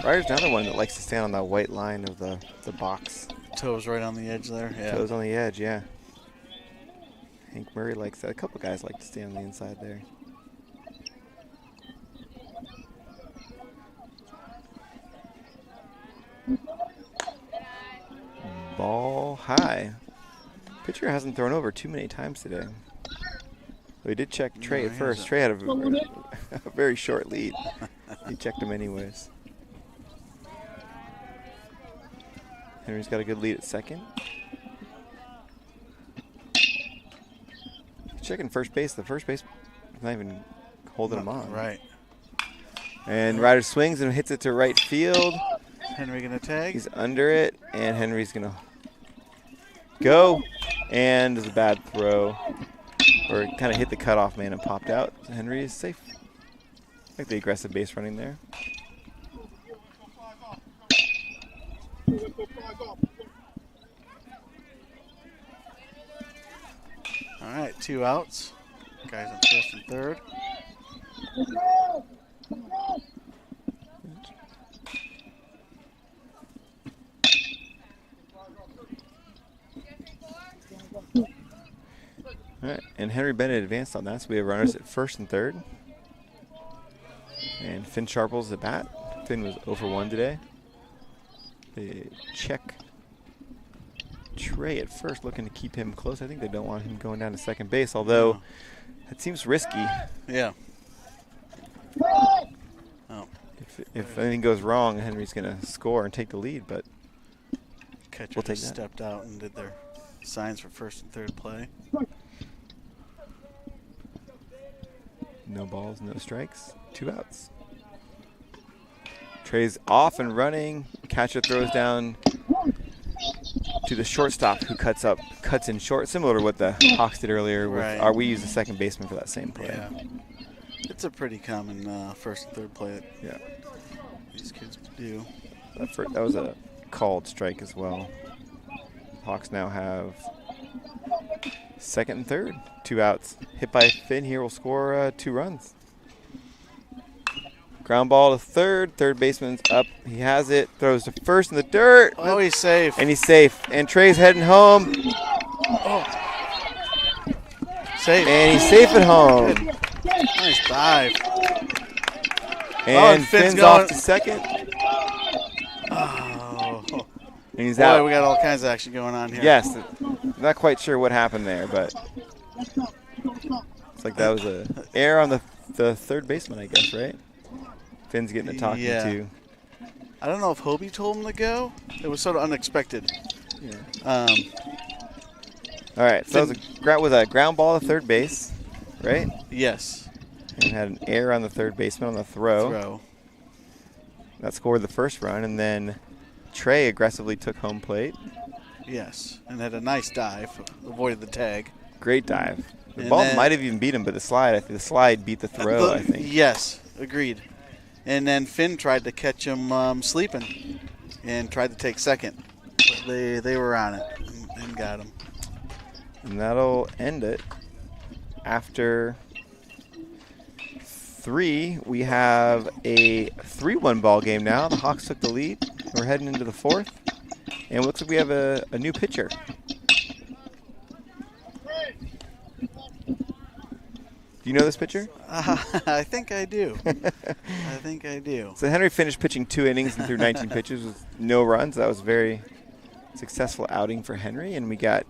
Ryder's another one that likes to stand on that white line of the box. Toes right on the edge there. Yeah. Toes on the edge, yeah. Hank Murray likes that. A couple guys like to stay on the inside there. Ball high. Pitcher hasn't thrown over too many times today. We did check Trey at first. Trey had a very short lead. He checked him anyways. Henry's got a good lead at second. Checking first base. The first base is not even holding him on. Right. And Ryder swings and hits it to right field. Henry going to tag. He's under it, and Henry's going to go. And there's a bad throw. Or it kind of hit the cutoff man and popped out. So Henry is safe. I like the aggressive base running there. All right, 2 outs. Guys on first and third. All right, and Henry Bennett advanced on that, so we have runners at first and third. And Finn Sharple's at bat. Finn was 0 for 1 today. They check Trey at first, looking to keep him close. I think they don't want him going down to second base, although it seems risky. Yeah. Oh. If anything goes wrong, Henry's going to score and take the lead, but Catcher we'll take just that. stepped out and did their signs for first and third play. No balls, no strikes, 2 outs. Trey's off and running. Catcher throws down to the shortstop, who cuts in short, similar to what the Hawks did earlier. Right. We used the second baseman for that same play. Yeah. It's a pretty common first and third play Yeah. that these kids do. That was a called strike as well. Hawks now have second and third, 2 outs. Hit by Finn here will score 2 runs. Ground ball to third. Third baseman's up. He has it. Throws to first in the dirt. Oh, he's safe. And he's safe. And Trey's heading home. Safe. And he's safe at home. Good. Nice dive. And Finn's Finn's off going- to second. Oh. And he's Boy, out. we got all kinds of action going on here. Yes. Not quite sure what happened there, but it's like that was a error on the third baseman, I guess, right? Finn's getting a talking to. I don't know if Hobie told him to go. It was sort of unexpected. Yeah. All right, so that was a ground ball to third base, right? Yes. And had an error on the third baseman on the throw. That scored the first run, and then Trey aggressively took home plate. Yes, and had a nice dive, avoided the tag. Great dive. The And ball then- might have even beat him, but the slide beat the throw, I think. Yes, agreed. And then Finn tried to catch him sleeping and tried to take second. But they were on it and got him. And that'll end it. After 3, we have a 3-1 ball game now. The Hawks took the lead. We're heading into the 4th. And it looks like we have a new pitcher. Do you know this pitcher? I think I do. I think I do. So Henry finished pitching 2 innings and threw 19 pitches with no runs. That was a very successful outing for Henry. And we got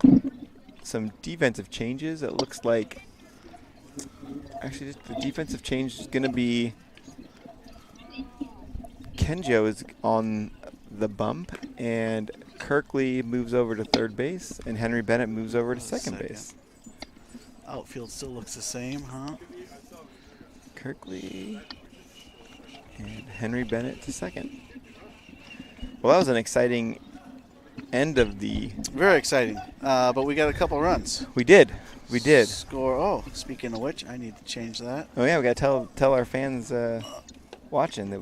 some defensive changes. It looks like actually just the defensive change is going to be Kenjo is on the bump, and Kirkley moves over to third base, and Henry Bennett moves over to second base. Outfield still looks the same, huh? Kirkley and Henry Bennett to second. Well, that was an exciting end of the... Very exciting. But we got a couple runs. We did. Score. Oh, speaking of which, I need to change that. Oh, yeah, we got to tell our fans watching that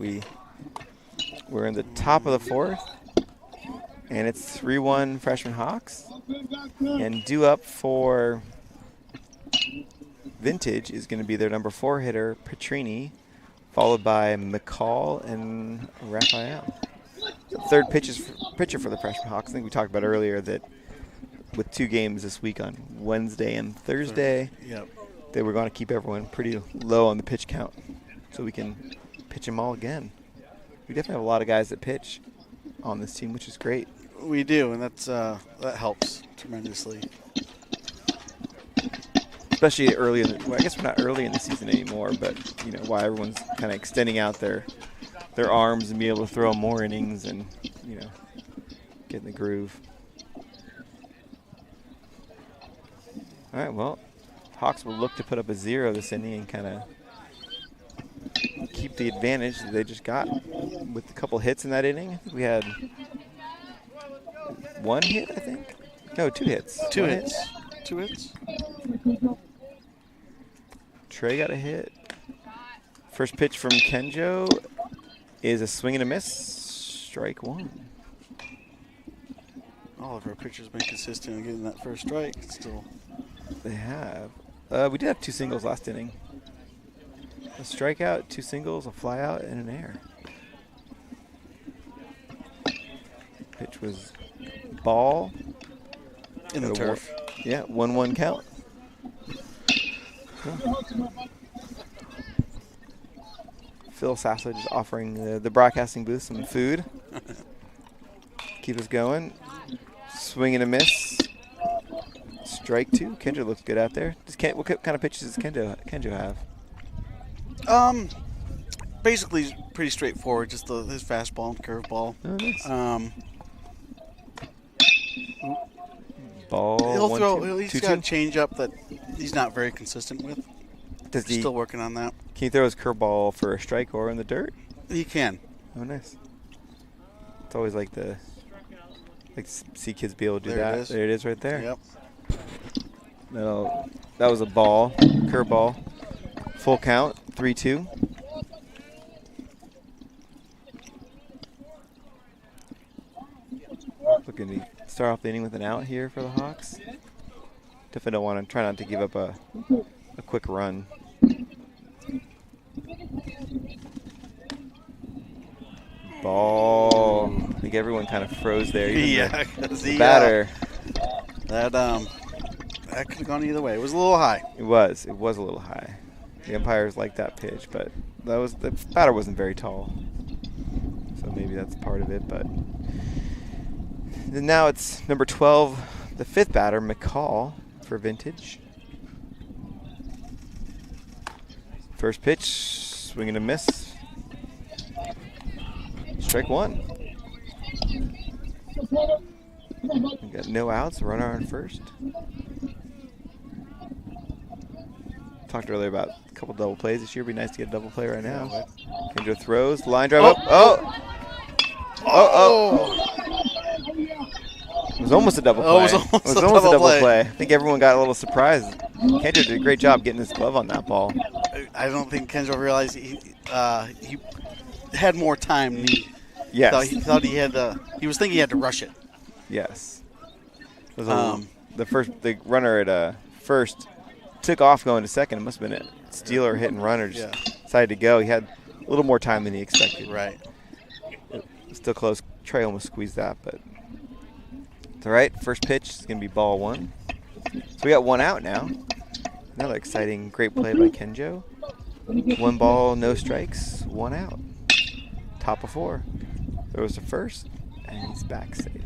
we're in the top of the 4th, and it's 3-1 Freshman Hawks. And due up for Vintage is going to be their number 4 hitter, Petrini, followed by McCall and Raphael. The third pitcher for the Freshman Hawks. I think we talked about earlier that with 2 games this week on Wednesday and Thursday, they were going to keep everyone pretty low on the pitch count so we can pitch them all again. We definitely have a lot of guys that pitch on this team, which is great. We do, and that helps tremendously. Especially early in the, well, I guess we're not early in the season anymore, but you know why everyone's kind of extending out their arms and be able to throw more innings and you know get in the groove. All right, well, Hawks will look to put up a 0 this inning and kind of keep the advantage that they just got with a couple hits in that inning. I think we had 1 hit, I think. No, 2 hits. 2 1 hits. hit. 2 hits. Trey got a hit. First pitch from Kenjo is a swing and a miss. Strike 1. All of our pitchers have been consistent in getting that first strike. Still. They have. We did have 2 singles last inning. A strikeout, 2 singles, a flyout, and an error. Pitch was ball. In the Got a turf. Yeah, 1-1 count. Phil Sasso just offering the broadcasting booth some food. Keep us going. Swing and a miss. Strike 2. Kenjo looks good out there. What kind of pitches does Kenjo have? Basically pretty straightforward. Just his fastball and curveball. Oh, nice. Ball. He'll 1, throw. 2, He's 2, got a 2. change up that he's not very consistent with. Does he? Still working on that. Can he throw his curveball for a strike or in the dirt? He can. Oh, nice. It's always like to see kids be able to do There it that. is. There it is right there. Yep. No, that was a ball, curveball. Full count, 3-2. Looking to start off the inning with an out here for the Hawks. Definitely don't want to try not to give up a quick run. Ball. I think everyone kind of froze there. Even Yeah, the batter. That could have gone either way. It was a little high. It was a little high. The umpires liked that pitch, but the batter wasn't very tall. So maybe that's part of it. But then now it's number 12, the 5th batter, McCall for Vintage. First pitch, swing and a miss. Strike 1. We got no outs, runner on first. Talked earlier about a couple double plays this year. It'd be nice to get a double play right now. Kendra throws, line drive up. It was almost a double play. It was almost a double play. I think everyone got a little surprised. Kendra did a great job getting his glove on that ball. I don't think Kenjo realized he had more time than he Yes. thought he had. He was thinking he had to rush it. Yes. It was the runner at first took off going to second. It must have been a steal or hit and run, or just decided to go. He had a little more time than he expected. Right. Still close. Trey almost squeezed that, but it's all right. First pitch is going to be ball 1. So we got 1 out now. Another exciting, great play by Kenjo. 1 ball, no strikes, 1 out. Top of 4. Throws to first, and he's back safe.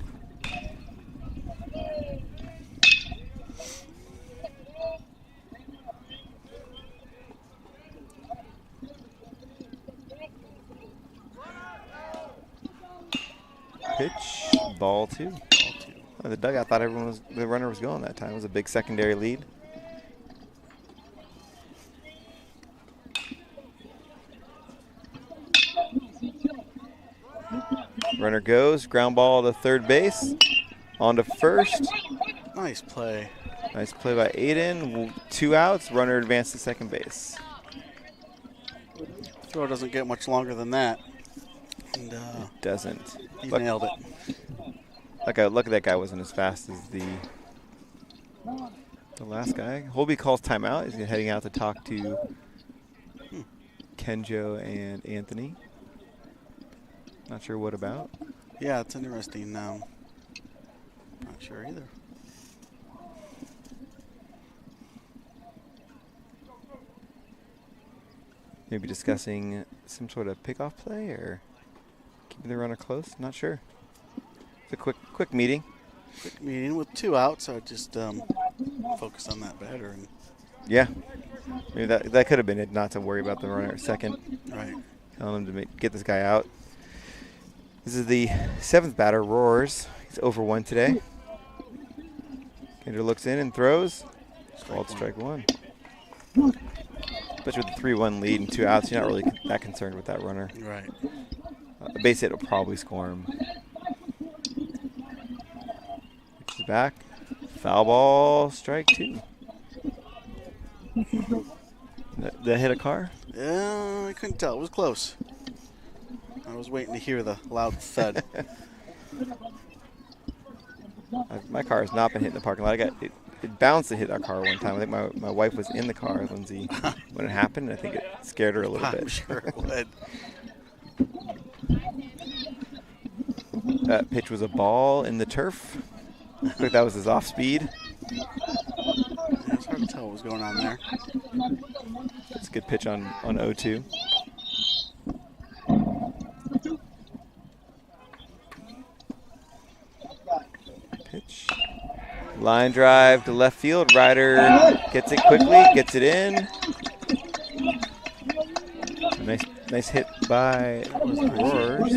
Pitch, ball 2. Oh, the dugout thought the runner was going that time. It was a big secondary lead. Runner goes, ground ball to third base, on to first. Nice play. Nice play by Aiden. 2 outs, runner advanced to second base. Throw doesn't get much longer than that. And It doesn't. he nailed it. Lucky that guy wasn't as fast as the last guy. Holby calls timeout. He's heading out to talk to Kenjo and Anthony. Not sure what about. Yeah, it's interesting. Not sure either. Maybe discussing some sort of pickoff play or keeping the runner close. Not sure. a quick meeting. Quick meeting with 2 outs. I just focused on that batter. And Yeah. Maybe that could have been it, not to worry about the runner at second. right. Telling him to get this guy out. This is the 7th batter, Roars. He's over 1 today. Kendra looks in and throws. Called strike 1. Especially with the 3-1 lead and 2 outs, you're not really that concerned with that runner. Right. A base hit will probably score him. Pitches back. Foul ball, strike 2. That hit a car? Yeah, I couldn't tell. It was close. I was waiting to hear the loud thud. My car has not been hit in the parking lot. It bounced and hit our car one time. I think my wife was in the car, Lindsay, when it happened. I think it scared her a little bit. I'm sure it would. That pitch was a ball in the turf. I think that was his off speed. Yeah, it's hard to tell what was going on there. It's a good pitch on 0-2. Pitch. Line drive to left field. Ryder gets it quickly, gets it in. Nice hit by Roars.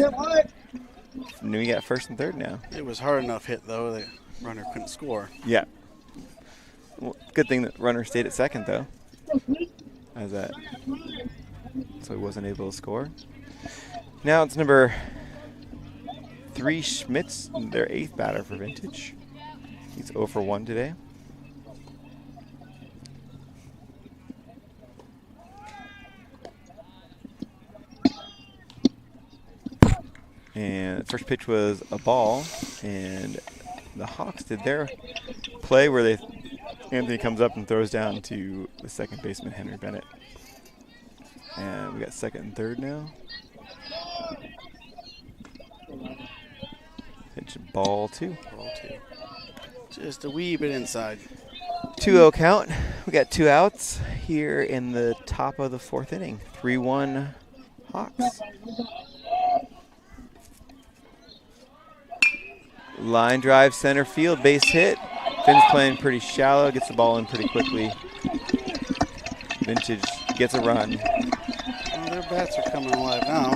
And we got first and third now. It was hard enough hit, though. The runner couldn't score. Yeah. Well, good thing that runner stayed at second, though. As that, so he wasn't able to score. Now it's number 3, Schmitz, their 8th batter for Vintage. He's 0 for 1 today. And the first pitch was a ball, and the Hawks did their play where Anthony comes up and throws down to the second baseman, Henry Bennett. And we got second and third now. Pitch ball 2. Ball 2. Just a wee bit inside. 2-0 count. We got 2 outs here in the top of the 4th inning. 3-1 Hawks. Line drive center field, base hit. Finn's playing pretty shallow, gets the ball in pretty quickly. Vintage gets a run. Well, their bats are coming alive now.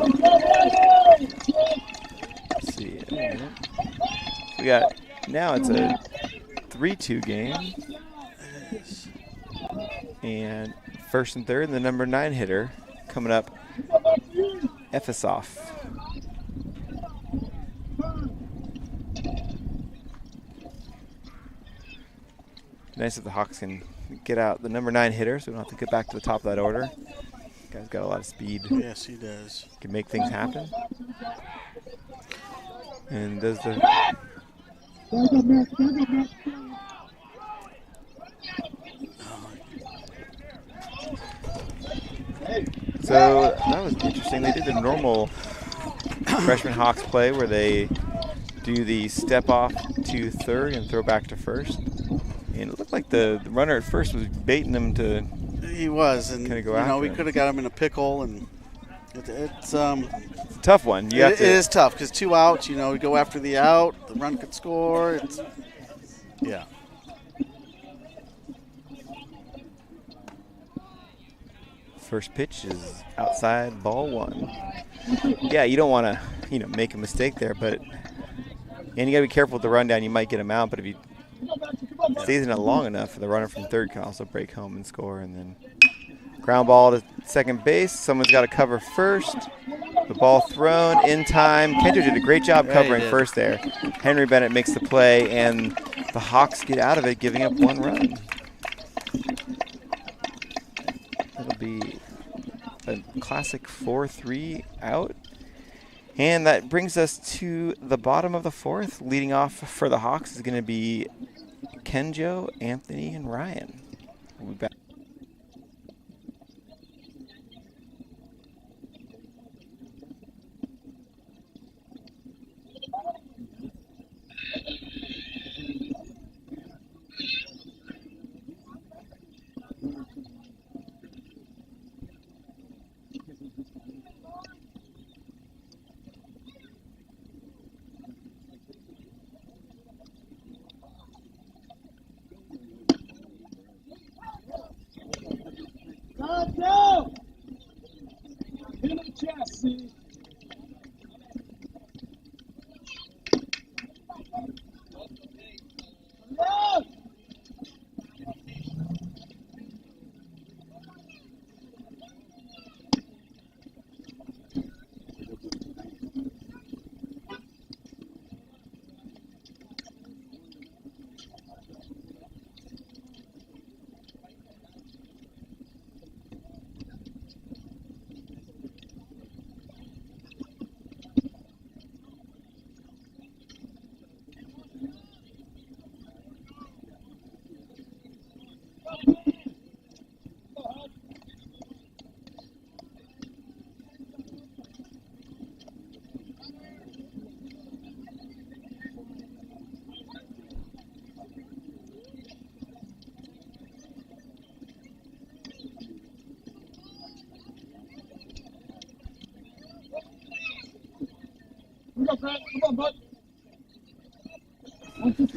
Let's see. We got, now it's a 3-2 game. And first and third, the number 9 hitter coming up, Efesoff. Nice if the Hawks can get out the number 9 hitter, so we don't have to get back to the top of that order. Guy's got a lot of speed. Yes, he does. Can make things happen. And does the... So that was interesting. They did the normal freshman Hawks play where they do the step off to third and throw back to first. And it looked like the runner at first was baiting them to. He was, and Kinda go you know, after we him. could have got him in a pickle, and it's a tough one. You have it to. is tough because 2 outs. You know, we go after the out, the run could score. It's yeah. First pitch is outside, ball 1. Yeah, you don't want to, make a mistake there, and you got to be careful with the rundown. You might get him out, but if he stays in it long enough, the runner from third can also break home and score. And then ground ball to second base. Someone's got to cover first. The ball thrown in time. Kendra did a great job Yeah, covering he did. first there. Henry Bennett makes the play, and the Hawks get out of it, giving up 1 run. That'll be a classic 4-3 out. And that brings us to the bottom of the 4th. Leading off for the Hawks is going to be Kenjo, Anthony, and Ryan. We'll be back.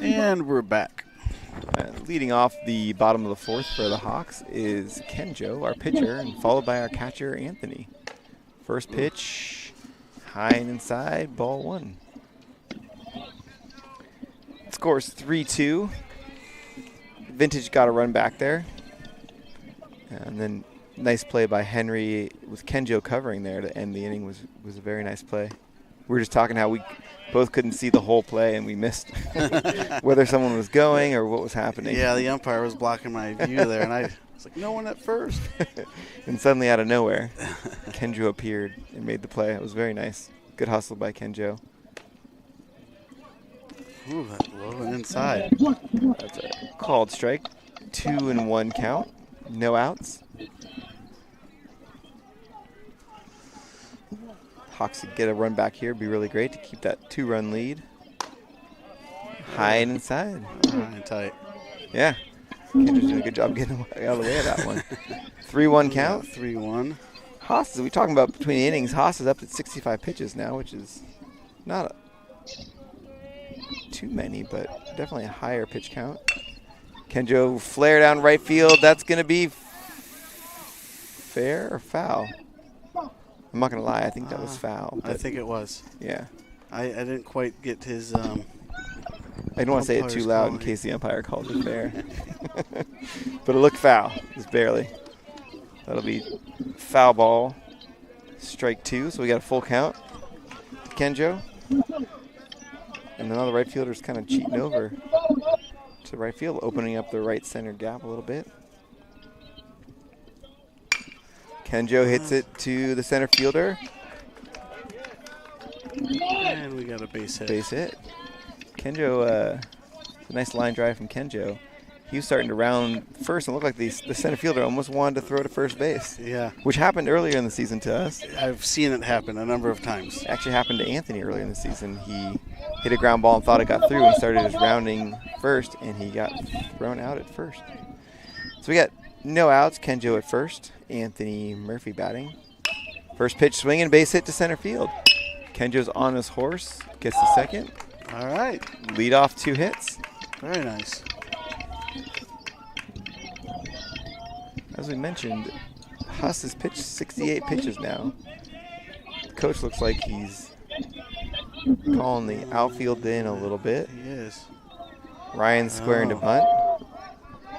And we're back. Leading off the bottom of the fourth for the Hawks is Kenjo, our pitcher, and followed by our catcher, Anthony. First pitch, high and inside, ball one. Scores 3-2. Vintage got a run back there. And then nice play by Henry with Kenjo covering there to end the inning was a very nice play. We were just talking how we both couldn't see the whole play and we missed whether someone was going or what was happening. Yeah, the umpire was blocking my view there, and I was like, no one at first. And suddenly out of nowhere, Kenjo appeared and made the play. It was very nice. Good hustle by Kenjo. Ooh, that low and inside. That's a called strike. 2-1 count. No outs. Hawks to get a run back here would be really great to keep that 2-run lead. High and inside. High and tight. Yeah. Kendra's doing a good job getting out of the way of that one. 3-1 count. 3-1. Haas, we talking about between innings. Haas is up at 65 pitches now, which is not too many, but definitely a higher pitch count. Kenjo flare down right field. That's going to be fair or foul? I'm not going to lie. I think that was foul. I think it was. Yeah. I didn't quite get his I don't want to say it too umpire's loud in calling. case the umpire calls it fair. But it looked foul, just barely. That'll be foul ball, strike 2. So we got a full count. Kenjo. And another right fielder's kind of cheating over to right field, opening up the right center gap a little bit. Kenjo hits it to the center fielder. And we got a base hit. Base hit. Kenjo, a nice line drive from Kenjo. He was starting to round first and looked like the center fielder almost wanted to throw to first base. Yeah. Which happened earlier in the season to us. I've seen it happen a number of times. It actually happened to Anthony earlier in the season. He hit a ground ball and thought it got through and started his rounding first, and he got thrown out at first. So we got no outs. Kenjo at first. Anthony Murphy batting. First pitch swinging, base hit to center field. Kenjo's on his horse, gets the second. All right. Lead off 2 hits. Very nice. As we mentioned, Huss has pitched 68 pitches now. The coach looks like he's calling the outfield in a little bit. He is. Ryan's squaring to bunt.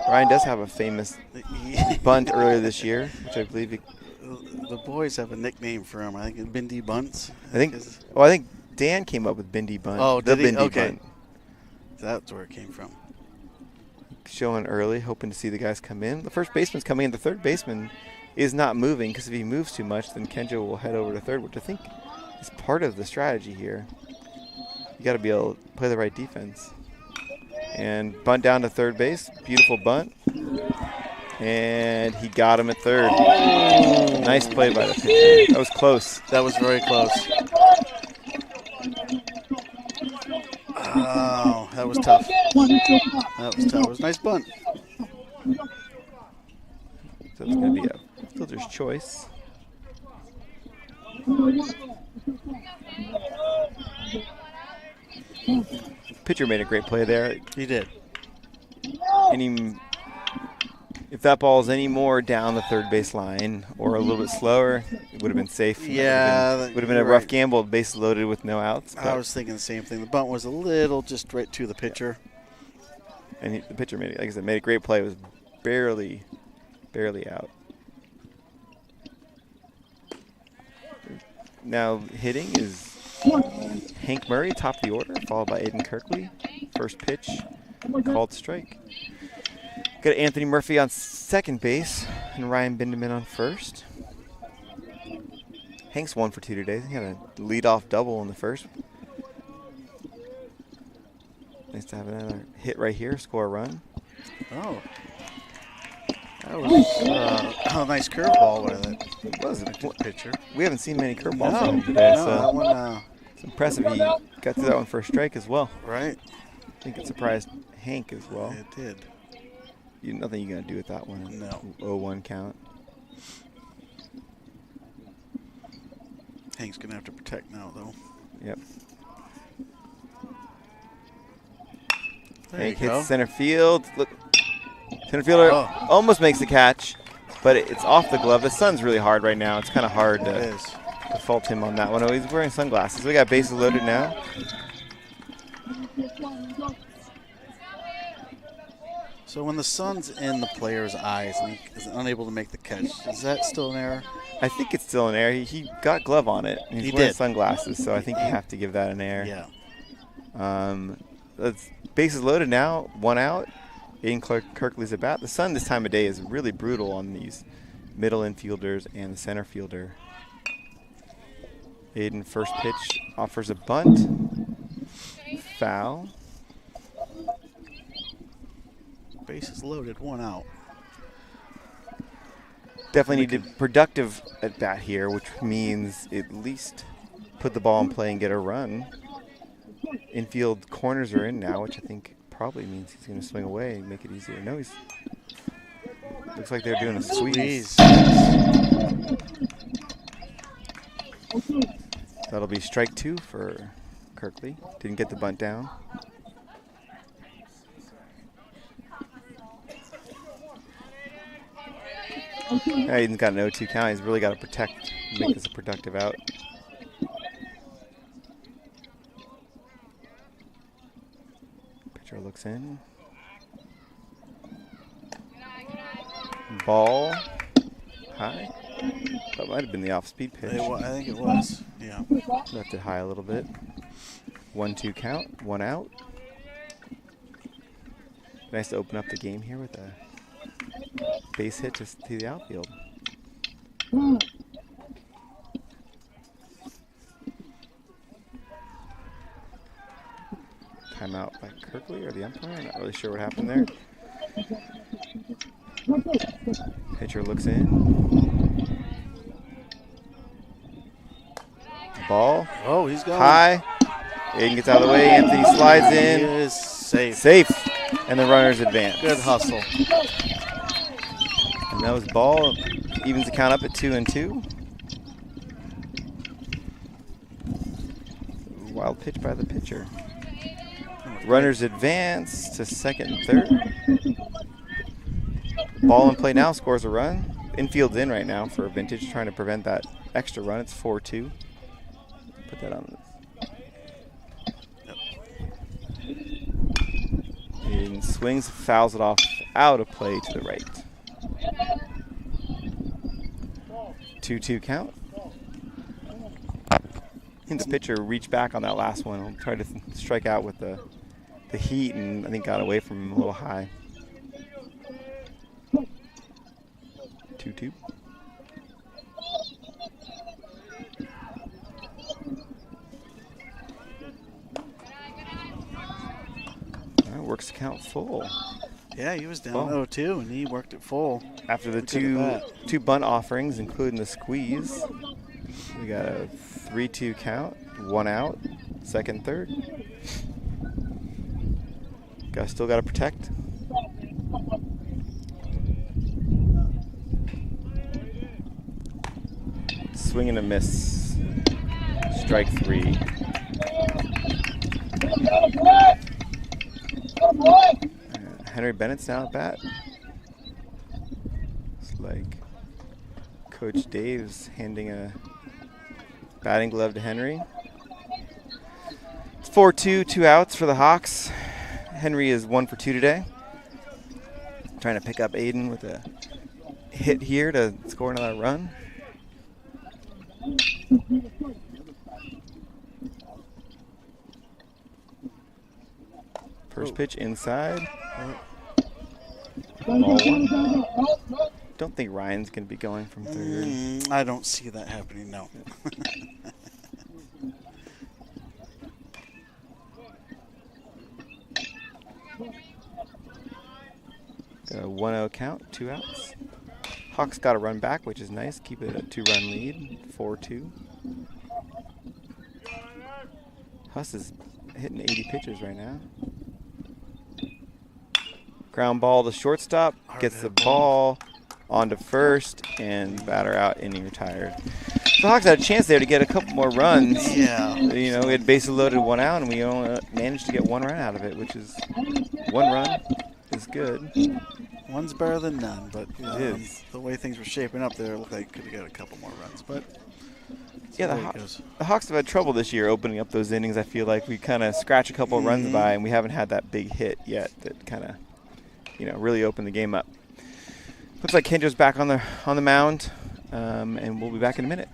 Ryan does have a famous bunt earlier this year, which I believe The boys have a nickname for him. I think it's Bindi Bunts. I think Dan came up with Bindi Bunt. Oh, the did he? Bindi Okay. Bunt. That's where it came from. Showing early, hoping to see the guys come in. The first baseman's coming in. The third baseman is not moving because if he moves too much, then Kenjo will head over to third, which I think is part of the strategy here. You got to be able to play the right defense. And bunt down to third base. Beautiful bunt. And he got him at third. Oh. Nice play by the pitcher. That was close. That was very close. Oh, that was tough. That was tough. It was a nice bunt. So it's going to be a fielder's choice. Pitcher made a great play there. He did. If that ball is any more down the third base line or a little bit slower, it would have been safe. Yeah. Would have been a you're rough right. gamble, bases loaded with no outs. I was thinking the same thing. The bunt was a little just right to the pitcher. And the pitcher made it, like I said, made a great play. It was barely out. Now hitting is Hank Murray, top of the order, followed by Aiden Kirkley. First pitch, called strike. Got Anthony Murphy on second base and Ryan Bindeman on first. Hank's 1 for 2 today. He had a leadoff double in the first. Nice to have another hit right here, score a run. Oh. That was a nice curveball by that It was. pitcher. We haven't seen many curveballs No, from him today, no, so that one, it's impressive. He got through that one for a strike as well. right? I think it surprised Hank as well. It did. Nothing you're going to do with that one. No. 0-1 count. Hank's going to have to protect now, though. Yep. There Hank you go. hits center field. Look, center fielder almost makes the catch, but it's off the glove. The sun's really hard right now. It's kind of hard It to is. fault him on that one. Oh, he's wearing sunglasses. We got bases loaded now. So when the sun's in the player's eyes and he is unable to make the catch, is that still an error? I think it's still an error. He got glove on it. And he's He wearing did. sunglasses, so I think you have to give that an error. Yeah. Let's bases loaded now. 1 out. Aiden Kirkley's at bat. The sun this time of day is really brutal on these middle infielders and the center fielder. Aiden, first pitch, offers a bunt. Foul. Bases loaded, 1 out. Definitely need a productive at bat here, which means at least put the ball in play and get a run. Infield corners are in now, which I think probably means he's going to swing away and make it easier. No, he's looks like they're doing a squeeze. That'll be strike 2 for Kirkley. Didn't get the bunt down. Aiden's got an 0-2 count. He's really got to protect, make this a productive out. Pitcher looks in. Ball high. That might have been the off-speed pitch. I think it was. Yeah. Left it high a little bit. 1-2 count. 1 out. Nice to open up the game here with a base hit to the outfield. Timeout by Kirkley or the umpire. Not really sure what happened there. Pitcher looks in. Ball. Oh, he's going. High. Aiden gets out of the way. Anthony slides He in. is safe. Safe. And the runners advance. Good hustle. And that was ball. Evens the count up at 2-2. Wild pitch by the pitcher. Runners advance to second and third. Ball in play now, scores a run. Infield's in right now for a vintage, trying to prevent that extra run. It's 4-2. Put that on. And swings, fouls it off out of play to the right. 2-2 count. I think the pitcher reached back on that last one. He'll try to strike out with the heat, and I think got away from him a little high. 2-2. Works the count full. Yeah, he was down 0-2, and he worked it full. After the two bunt offerings, including the squeeze, we got a 3-2 count, 1 out, second, third. Still got to protect. Swing and a miss. Strike 3. Henry Bennett's now at bat. It's like Coach Dave's handing a batting glove to Henry. It's 4-2, 2 outs for the Hawks. Henry is 1 for 2 today. Trying to pick up Aiden with a hit here to score another run. First pitch inside. Ball 1. Don't think Ryan's going to be going from third. I don't see that happening, no. Got a 1-0 count, 2 outs. Hawks got a run back, which is nice. Keep it a 2-run lead, 4-2. Huss is hitting 80 pitches right now. Ground ball to shortstop, gets the ball onto first, and batter out, inning retired. The Hawks had a chance there to get a couple more runs. Yeah. You know, we had bases loaded 1 out, and we only managed to get 1 run out of it, which is 1 run is good. One's better than none, but It is. the way things were shaping up there, it looked like could have got a couple more runs. But Yeah, the way it goes. the Hawks have had trouble this year opening up those innings. I feel like we kind of scratch a couple of runs by, and we haven't had that big hit yet that kind of, you know, really opened the game up. Looks like Kenjo's back on the mound, and we'll be back in a minute.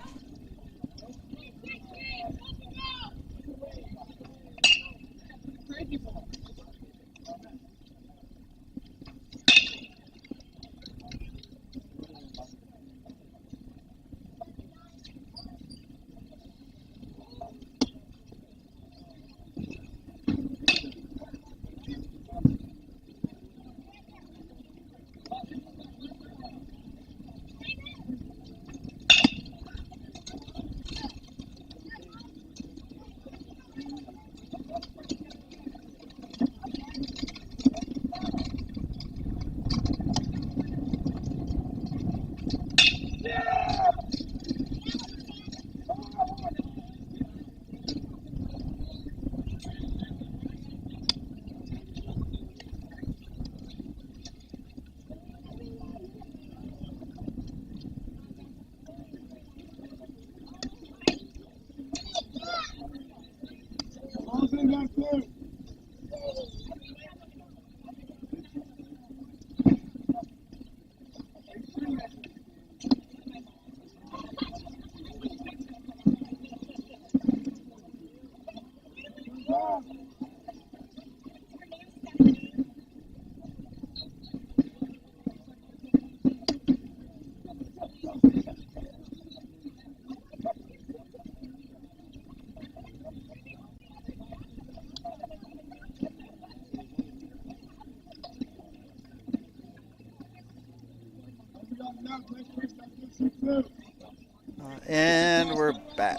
And we're back.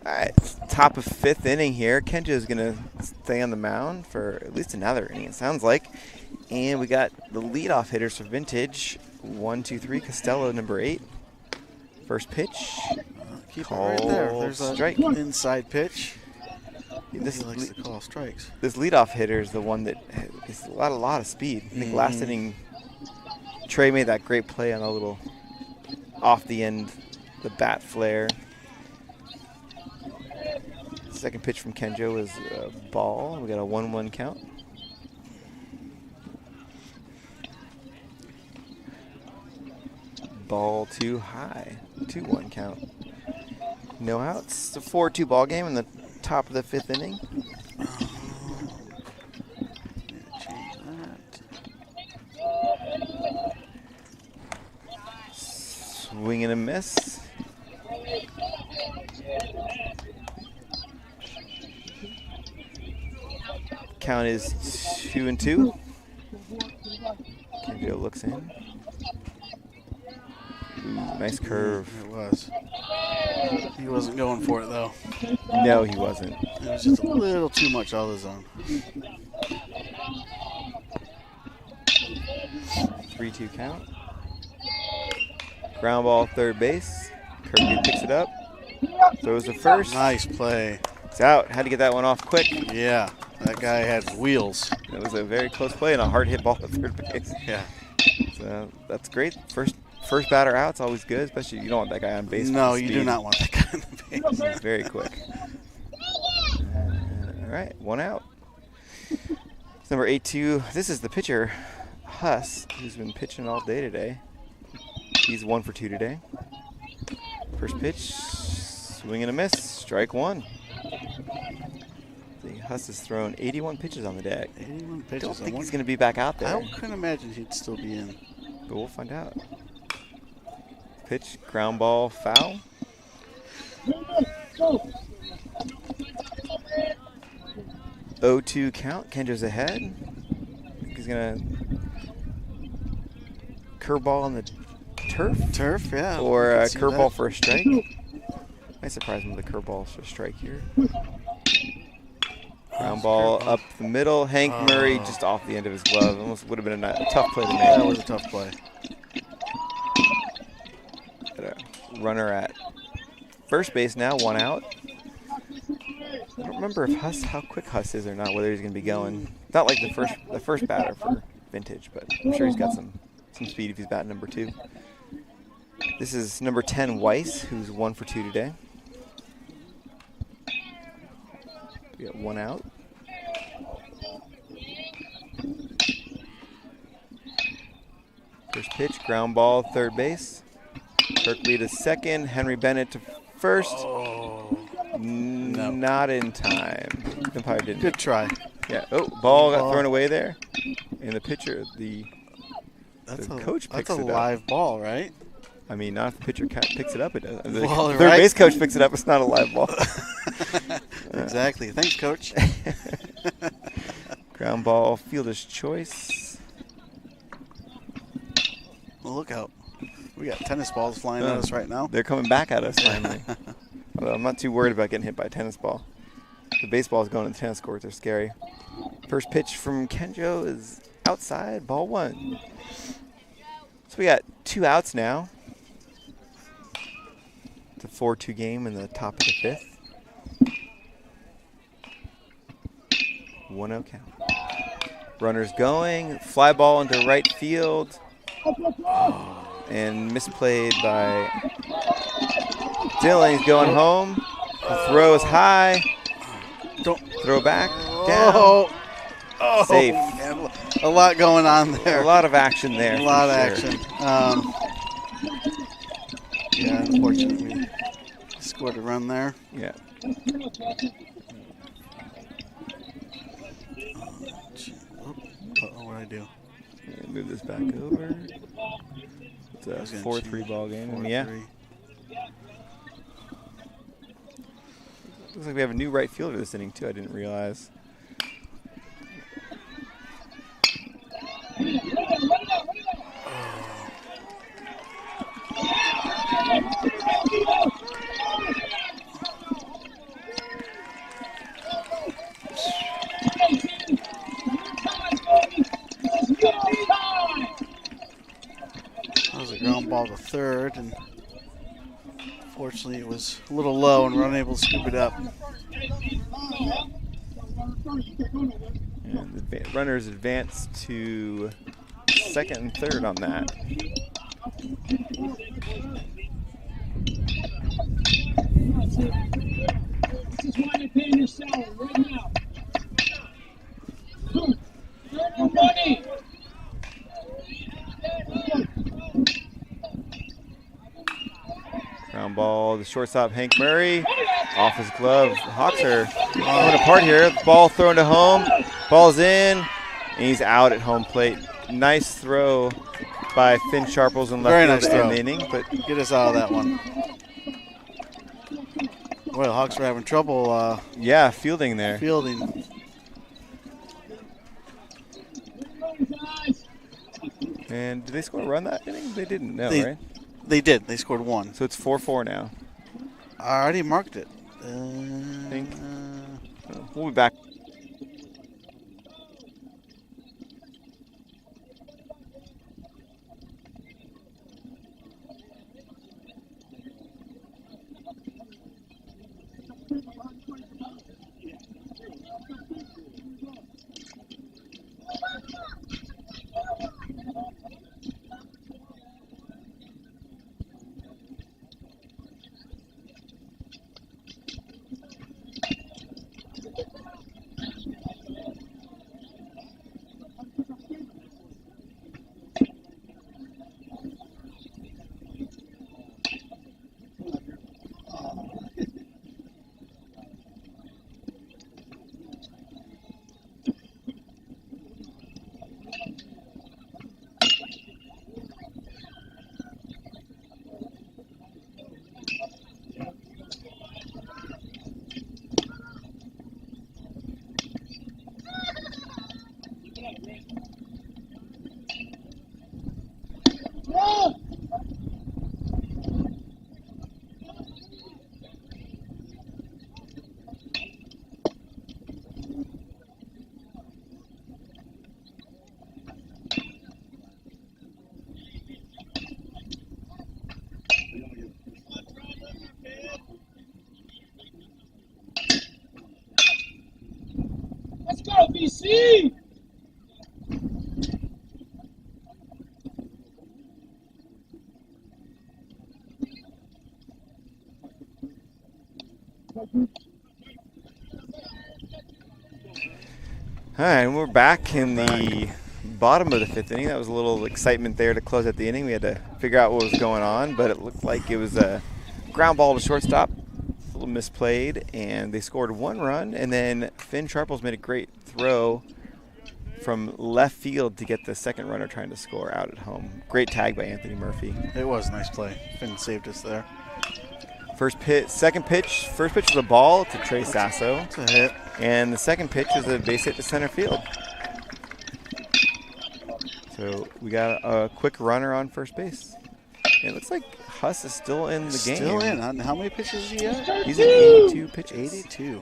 All right, top of 5th inning here. Kenjo is going to stay on the mound for at least another inning, it sounds like. And we got the leadoff hitters for Vintage. 1, 2, 3, Costello, number 8. First pitch. Keep it right there. Called There's a strike. inside pitch. This He likes to call strikes. This leadoff hitter is the one that is a lot of speed. I think last inning, Trey made that great play on a little off the end, the bat flare. Second pitch from Kenjo is a ball. We got a 1-1 count. Ball too high. 2-1 count. No outs. It's a 4-2 ball game in the top of the 5th inning. Change that. Swing and a miss. Count is 2-2. Kenjo looks in. Ooh, nice curve. It was. He wasn't going for it, though. No, he wasn't. It was just a little too much out of the zone. 3-2 count. Ground ball, third base. Kirby picks it up. Throws to first. Nice play. It's out. Had to get that one off quick. Yeah, that guy had wheels. It was a very close play and a hard hit ball at third base. Yeah. So that's great. First batter out. It's always good, especially you don't want that guy on base. No, with you the do speed. not want that guy on the base. He's very quick. All right, 1 out. It's number 8-2. This is the pitcher, Huss, who's been pitching all day today. He's 1 for 2 today. First pitch, swing and a miss, strike 1. The Huss has thrown 81 pitches on the deck. 81 I pitches. don't think he's going to be back out there, I couldn't imagine he'd still be in. but we'll find out. Pitch, ground ball, foul. 0-2 count. Kenjo's ahead. I think he's going to curveball on the turf? Turf, yeah. Or I a can see curveball that. for a strike? Might surprise me with a curveball for a strike here. Ground ball up the middle. Hank Murray just off the end of his glove. Almost would have been a tough play to make. That was a tough play. Got a runner at first base now, 1 out. I don't remember if how quick Huss is or not, whether he's going to be going. Not like the first batter for Vintage, but I'm sure he's got some speed if he's batting number 2. This is number 10, Weiss, who's 1 for 2 today. We got 1 out. First pitch, ground ball, third base. Kirkley to second, Henry Bennett to first. Oh, Not in time. The umpire didn't. good try. Yeah. Oh, ball got thrown away there. And the pitcher, the coach picks That's a it up. live ball, right? I mean, not if the pitcher picks it up. It does. The Well, third right. base coach picks it up. It's not a live ball. Exactly. Thanks, Coach. Ground ball, fielder's choice. Well, look out. We got tennis balls flying at us right now. They're coming back at us finally. Although I'm not too worried about getting hit by a tennis ball. The baseball's going to the tennis courts. They're scary. First pitch from Kenjo is outside, ball 1. So we got 2 outs now. It's a 4-2 game in the top of the 5th. 1-0 count. Runners going. Fly ball into right field. And misplayed by Dylan. He's going home. The throw is high. Don't Throw back. Down. Oh, Safe. man, a lot going on there. A lot of action there. A lot of for sure. action. Yeah, unfortunately, scored a run there. Yeah. What did I do? Yeah, move this back over. It's a was gonna 4-3 change. ball game. 4-3. Yeah. Looks like we have a new right fielder this inning too. I didn't realize. That was a ground ball to third, and fortunately it was a little low and we're unable to scoop it up. And the runners advance to second and third on that. This is why you're paying your salary right now. Third and 20. Ground ball, the shortstop Hank Murray, off his glove. The Hawks are going apart here. Ball thrown to home, ball's in, and he's out at home plate. Nice throw by Finn Sharples in left Very field nice to end throw. the inning, but Get us out of that one. Boy, the Hawks were having trouble yeah, fielding there. fielding. And did they score a run that inning? They didn't, no, They- right? They did. They scored one. So it's 4-4 now. I already marked it. Think. We'll be back. RBC! All right, and we're back in the bottom of the 5th inning. That was a little excitement there to close out the inning. We had to figure out what was going on, but it looked like it was a ground ball to shortstop, a little misplayed, and they scored 1 run. And then Finn Sharples made a great throw from left field to get the second runner trying to score out at home. Great tag by Anthony Murphy. It was a nice play. Finn saved us there. First pitch, second pitch. First pitch was a ball to Trey Sasso. It's a hit. And the second pitch is a base hit to center field. So we got a quick runner on first base. And it looks like Huss is still in the game. Still in. How many pitches is he at? He's at 82 pitches. 82.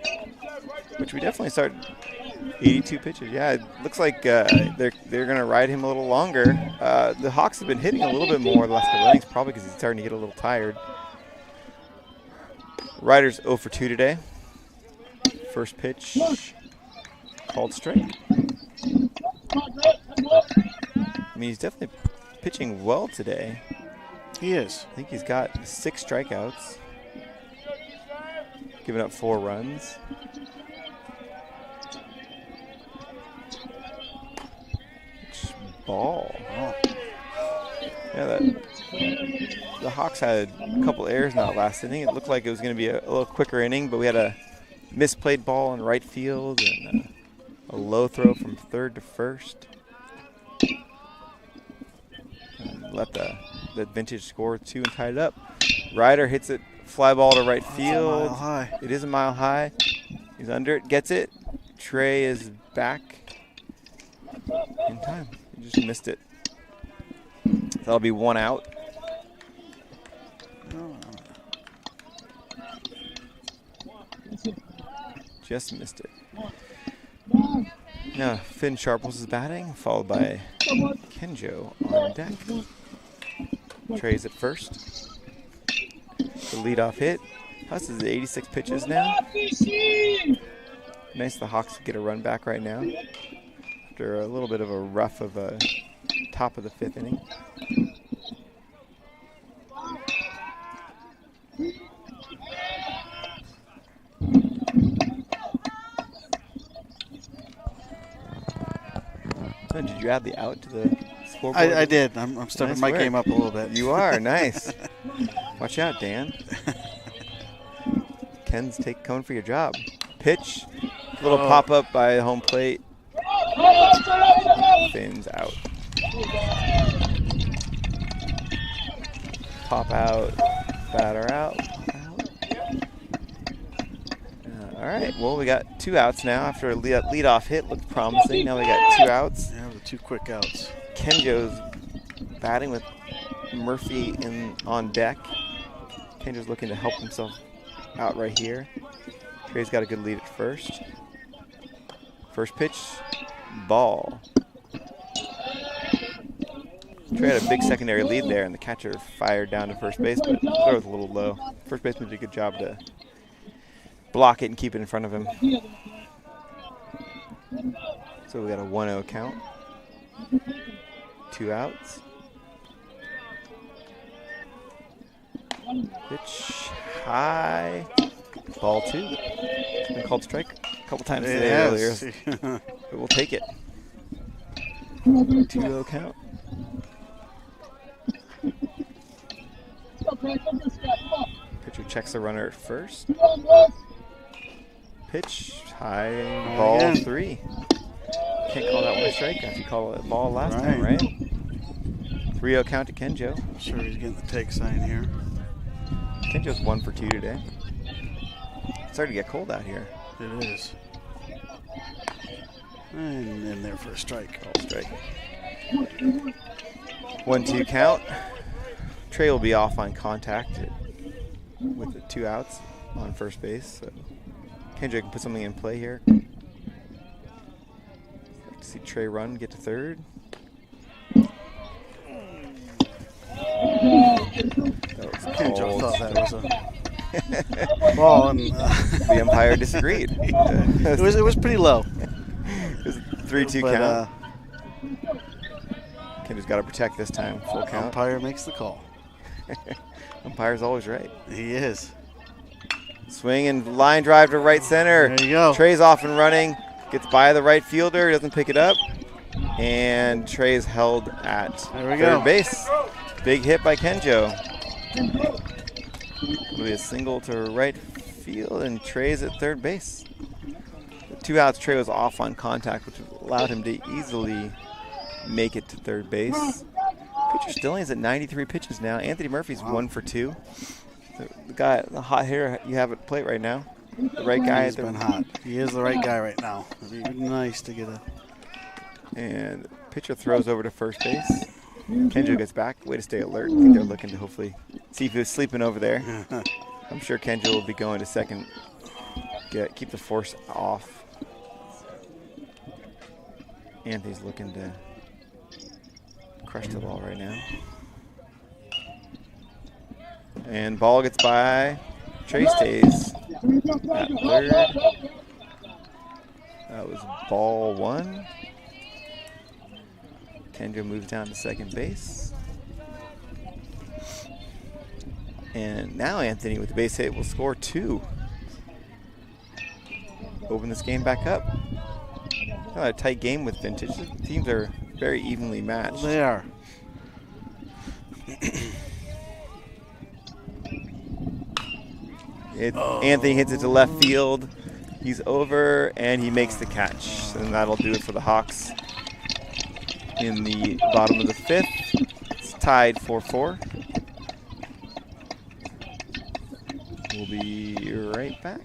Which we definitely started 82 pitches. Yeah, it looks like they're going to ride him a little longer. The Hawks have been hitting a little bit more the last couple innings, probably because he's starting to get a little tired. Riders 0 for 2 today. First pitch called strike. I mean, he's definitely pitching well today. He is. I think he's got 6 strikeouts, giving up 4 runs. Ball. Oh. Yeah, the Hawks had a couple errors in that last inning. It looked like it was going to be a little quicker inning, but we had a misplayed ball in right field and a low throw from third to first. And let the vintage score 2 and tie it up. Ryder hits it, fly ball to right field. It's a mile high. It is a mile high. He's under it, gets it. Trey is back in time. He just missed it. That'll be 1 out. Just missed it. Now Finn Sharples is batting, followed by Kenjo on deck. Trey's at first. The leadoff hit. Huss is at 86 pitches now. Nice the Hawks get a run back right now after a little bit of a rough of a top of the 5th inning. So did you add the out to the scoreboard? I did. I'm stepping Nice my work. game up a little bit. You are, nice. Watch out, Dan. Ken's coming for your job. Pitch, little pop-up by home plate. Finn's out. Pop out, batter out. All right, well, we got 2 outs now after a leadoff hit. Looked promising. Now we got 2 outs. Yeah, the 2 quick outs. Kenjo's batting with Murphy on deck. Kenjo's looking to help himself out right here. Trey's got a good lead at first. First pitch, ball. Trey had a big secondary lead there, and the catcher fired down to first base, but the throw was a little low. First baseman did a good job to block it and keep it in front of him. So we got a 1-0 count. 2 outs. Pitch high. Ball 2. It's been called strike a couple times today earlier, but we'll take it. 2-0 count. Pitcher checks the runner at first. Pitch high. Ball Again. 3. Can't call that one a strike after you called it a ball last time, right? 3-0 count to Kenjo. I'm sure he's getting the take sign here. Kenjo's 1 for 2 today. It's starting to get cold out here. It is. And in there for a strike. Call strike. 1-2 count. Trey will be off on contact with the 2 outs on first base. So Kenjo can put something in play here. See Trey run, get to third. Kenjo thought that was a ball, and The umpire disagreed. it was pretty low. It was 3-2 But, count. Kendra's got to protect this time. Full count. Umpire makes the call. Umpire's always right. He is. Swing and line drive to right center. There you go. Trey's off and running. Gets by the right fielder. Doesn't pick it up. And Trey's held at third base. Big hit by Kenjo. It'll be a single to right field, and Trey's at third base. The 2 outs, Trey was off on contact, which allowed him to easily make it to third base. Pitcher Stillings at 93 pitches now. Anthony Murphy's 1 for 2. The guy, the hot hitter you have at plate right now. The right guy. He's been hot. He is the right guy right now. It'd be nice to get a. And pitcher throws over to first base. Kenjo gets back. Way to stay alert. I think they're looking to hopefully see if he was sleeping over there. I'm sure Kenjo will be going to second. Keep the force off. Anthony's looking to crush the ball right now. And ball gets by. Trey stays at third. That was ball 1. Kenjo moves down to second base. And now Anthony with the base hit will score 2. Open this game back up. Not a tight game with Vintage. The teams are very evenly matched. They are. Anthony hits it to left field. He's over, and he makes the catch. And that'll do it for the Hawks in the bottom of the 5th. It's tied 4-4. We'll be right back.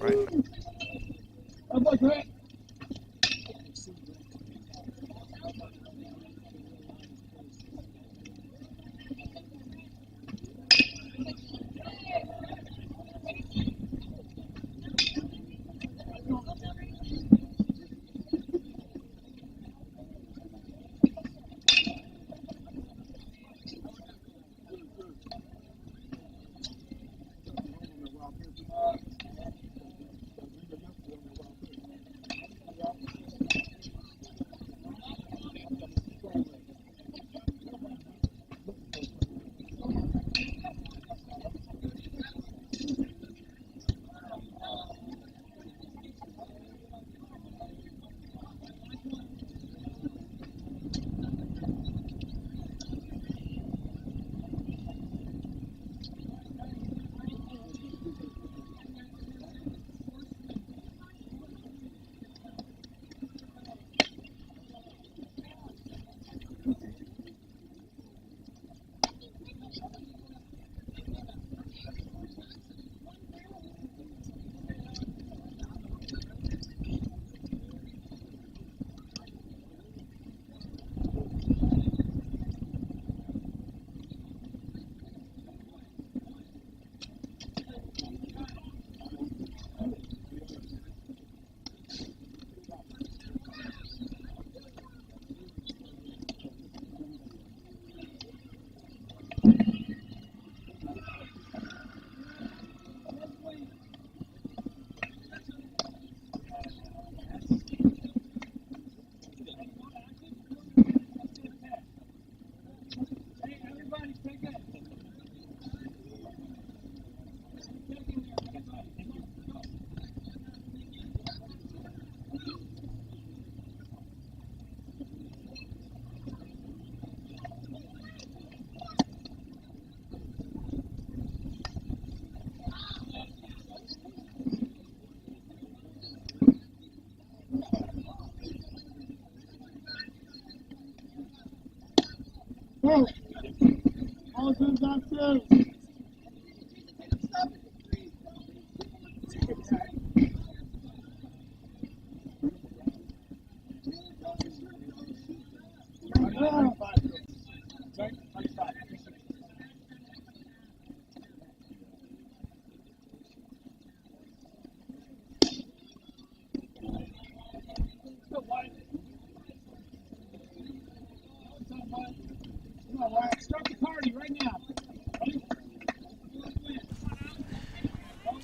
All comes on two.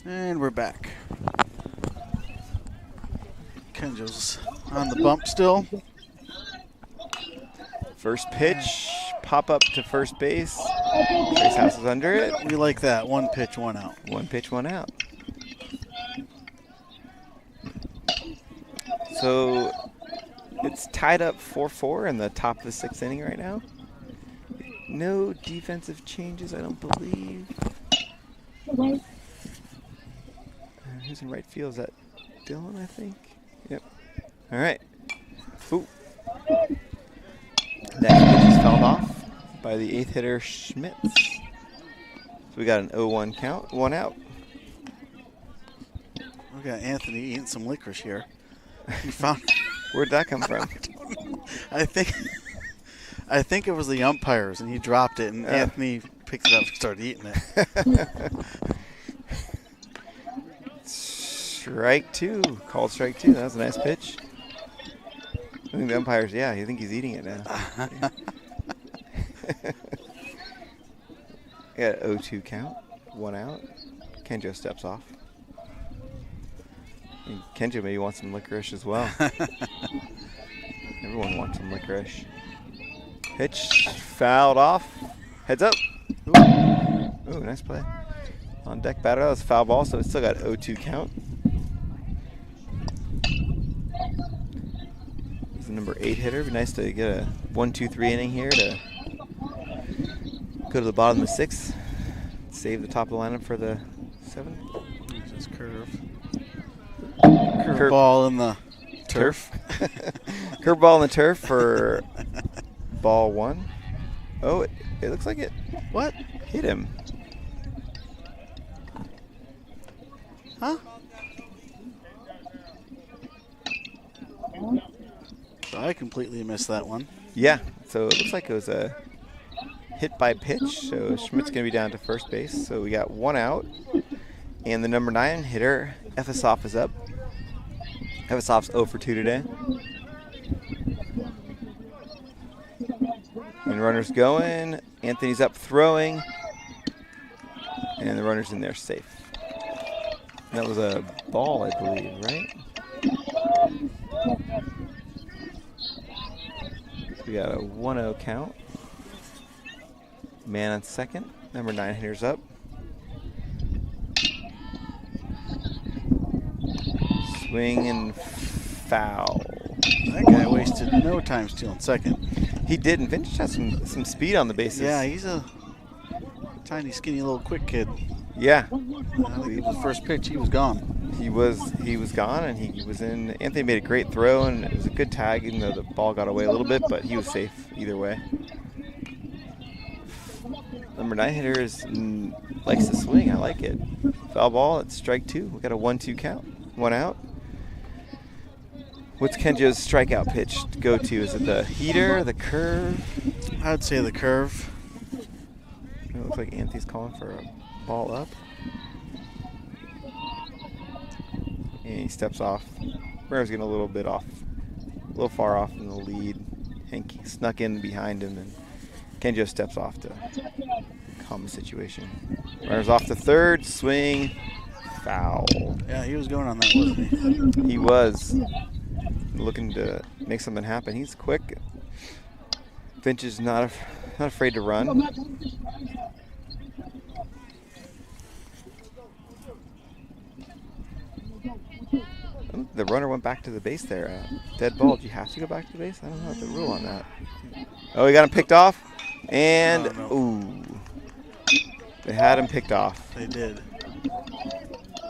And we're back. Kenjo's on the bump still. First pitch, pop up to first base. Trey Sasso's under it. We like that. 1 pitch, 1 out. 1 pitch, 1 out. So it's tied up 4-4 in the top of the 6th inning right now. No defensive changes, I don't believe. Who's in right field? Is that Dylan, I think? Yep. All right. Ooh. Next pitch is fouled off by the 8th hitter, Schmitz. So we got an 0-1 count, 1 out. We got Anthony eating some licorice here. He found. Where'd that come from? I think it was the umpires, and he dropped it, and Anthony picked it up and started eating it. Strike 2. Called strike 2. That was a nice pitch. I think the umpires, yeah, I think he's eating it now. Got an 0-2 count. 1 out. Kenjo steps off. And Kenjo maybe wants some licorice as well. Everyone wants some licorice. Pitch fouled off. Heads up. Ooh, nice play. On deck batter. That was a foul ball, so it's still got 0-2 count. He's the number 8 hitter. It'd be nice to get a 1-2-3 inning here to go to the bottom of the 6th. Save the top of the lineup for the 7th. There's this curve. Curveball in the turf. Curveball in the turf for ball 1. Oh, it looks like it. What? Hit him. Huh? So I completely missed that one. Yeah, so it looks like it was a hit by pitch. So Schmidt's going to be down to first base. So we got 1 out. And the number 9 hitter, Efesov, is up. Efesov's 0 for 2 today. And runners going. Anthony's up throwing. And the runner's in there safe. And that was a ball, I believe, right? So we got a 1-0 count. Man on second. Number 9 hitter's up. Swing and foul. That guy wasted no time stealing second. He did, and Vintage has some speed on the bases. Yeah, he's a tiny, skinny little quick kid. Yeah. I think the first pitch, he was gone. He was gone, and he was in. Anthony made a great throw, and it was a good tag, even though the ball got away a little bit, but he was safe either way. Number 9 hitter likes to swing. I like it. Foul ball. It's strike 2. We got a 1-2 count. 1 out. What's Kenjo's strikeout pitch to go to? Is it the heater, the curve? I'd say the curve. It looks like Anthony's calling for a ball up. And he steps off. Burner's getting a little bit off, a little far off in the lead. Hank snuck in behind him, and Kenjo steps off to calm the situation. Runner's off to third, swing, foul. Yeah, he was going on that, wasn't he? He was looking to make something happen. He's quick. Finch is not afraid to run. The runner went back to the base there. Dead ball. Do you have to go back to the base? I don't know what the rule on that. Oh, he got him picked off. And, ooh. They had him picked off. They did.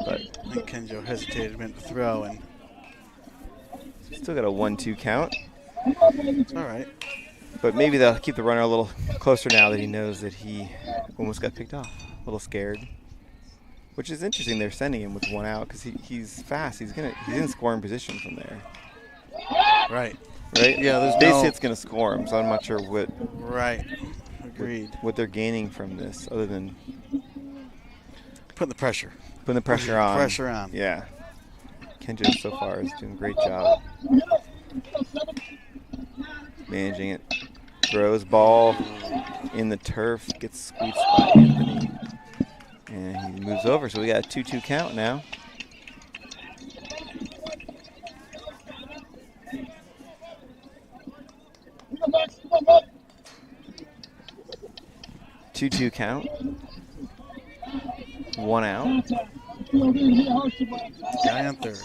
But I think Kenjo hesitated a minute to throw, and still got a 1-2 count. it's all right. But maybe they'll keep the runner a little closer now that he knows that he almost got picked off. A little scared. Which is interesting. They're sending him with 1 out because he's fast. He's in scoring position from there. Right. Right? Yeah, there's base no hit's going to score him, so I'm not sure what Right. Agreed. what they're gaining from this other than Putting the pressure. putting the pressure on. Pressure on. Yeah. Kenjo so far is doing a great job managing it. Throws ball in the turf, gets squeezed by Anthony. And he moves over, so we got a 2-2 count now. 2-2 count. 1 out. Guy on third.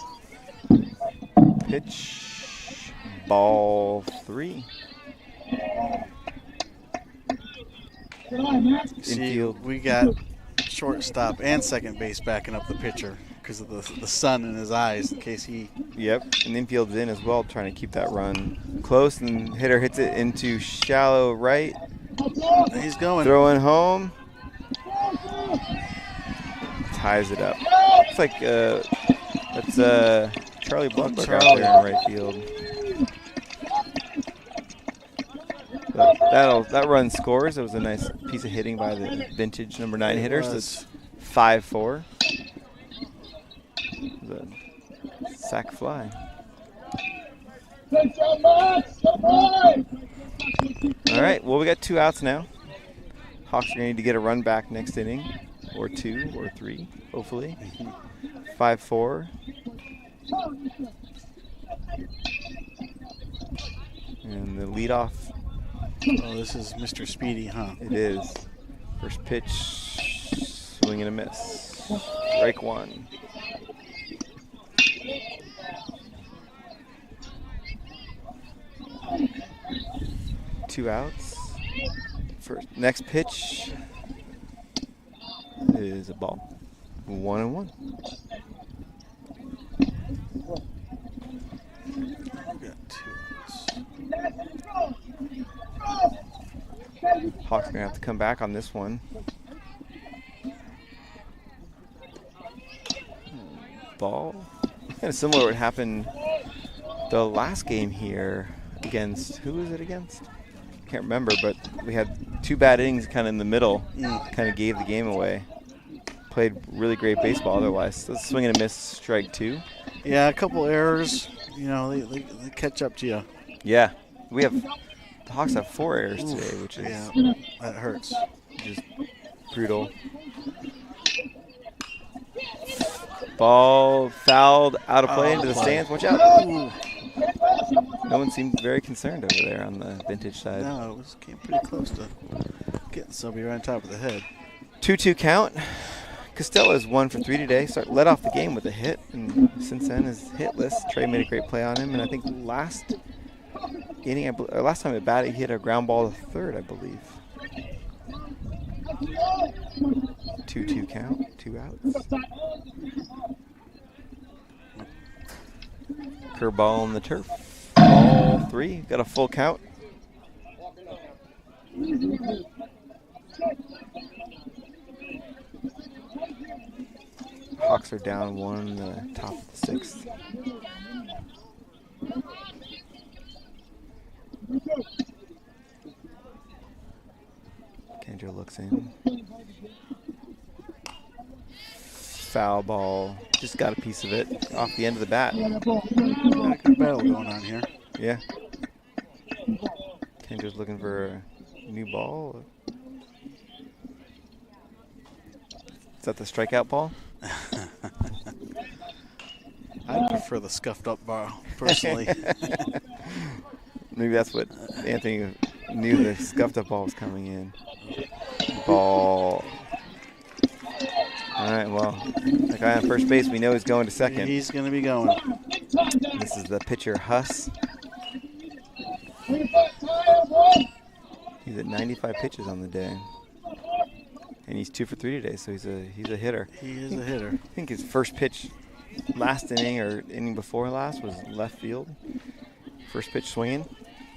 Pitch. Ball 3. See, Infield. we got shortstop and second base backing up the pitcher because of the sun in his eyes in case he. Yep, and the infield's in as well, trying to keep that run close. And hitter hits it into shallow right. He's going. Throwing home. Ties it up. Looks like that's Charlie Bloodberg out there in right field. But that run scores. It was a nice piece of hitting by the vintage number 9 hitter. So it's 5-4. The sac fly. All right. Well, we got 2 outs now. Hawks are going to need to get a run back next inning, or 2 or 3, hopefully. 5-4. And the leadoff. Oh, this is Mr. Speedy, huh? It is. First pitch, swing and a miss. Strike 1. Two outs. Next pitch is a ball. 1-1. We got 2 outs. Hawks are going to have to come back on this one. Ball. Kind of similar to what happened the last game here against, who was it against? Can't remember, but we had 2 bad innings kind of in the middle. Kind of gave the game away. Played really great baseball otherwise. So swing and a miss, strike 2. Yeah, a couple errors. You know, they catch up to you. Yeah. The Hawks have 4 errors today, which is that hurts. just brutal. Ball fouled out of play into the stands. Watch out. Ooh. No one seemed very concerned over there on the vintage side. No, came pretty close to getting somebody right on top of the head. 2-2 count. Costello is 1 for 3 today. Led off the game with a hit, and since then is hitless. Trey made a great play on him, and I think last inning, last time at bat, he hit a ground ball to third, I believe. 2-2 count, 2 outs. Curveball on the turf. Ball 3. Got a full count. Hawks are down 1 in the top of the 6th. Kendra looks in. Foul ball. Just got a piece of it off the end of the bat. Got a good battle going on here. Yeah. Kendra's looking for a new ball. Is that the strikeout ball? I prefer the scuffed up ball, personally. Maybe that's what Anthony knew, the scuffed up ball was coming in. Ball. All right, well, the guy on first base, we know he's going to second. He's going to be going. This is the pitcher, Huss. He's at 95 pitches on the day. And he's 2 for 3 today, so he's a hitter. He is a hitter. I think his first pitch last inning or inning before last was left field. First pitch swinging.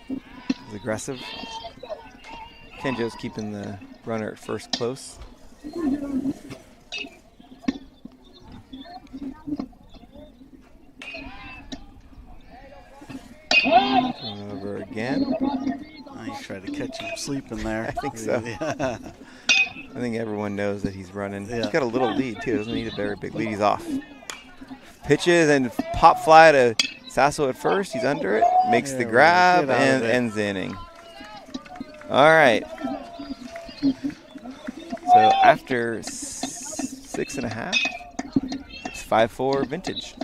Was aggressive. Kenjo's keeping the runner at first close. Over again. You tried to catch him sleeping there. I think so. Yeah. I think everyone knows that he's running. Yeah. He's got a little lead, too. Doesn't need a very big lead. He's off. Pitches and pop fly to Sasso at first. He's under it. Makes the grab and ends the inning. All right. So after 6.5, it's 5-4 vintage.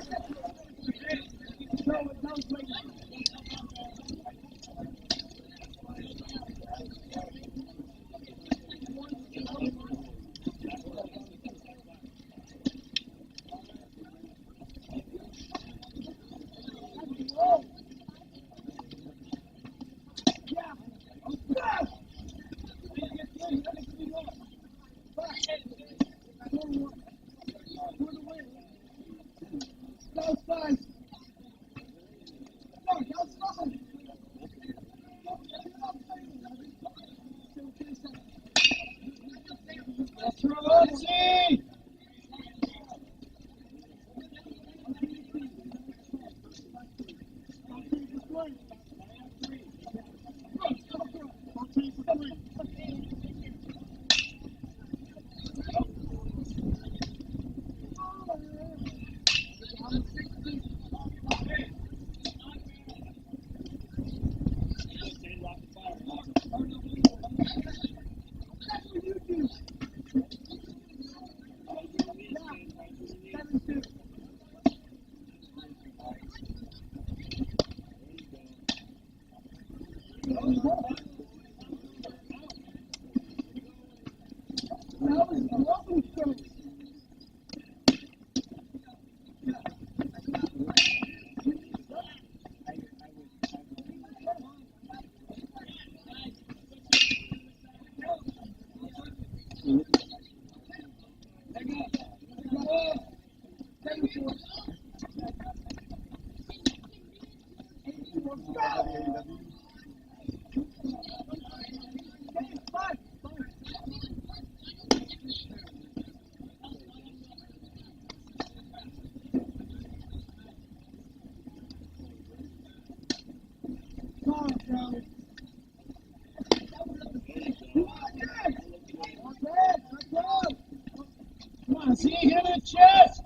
See, hit the chest.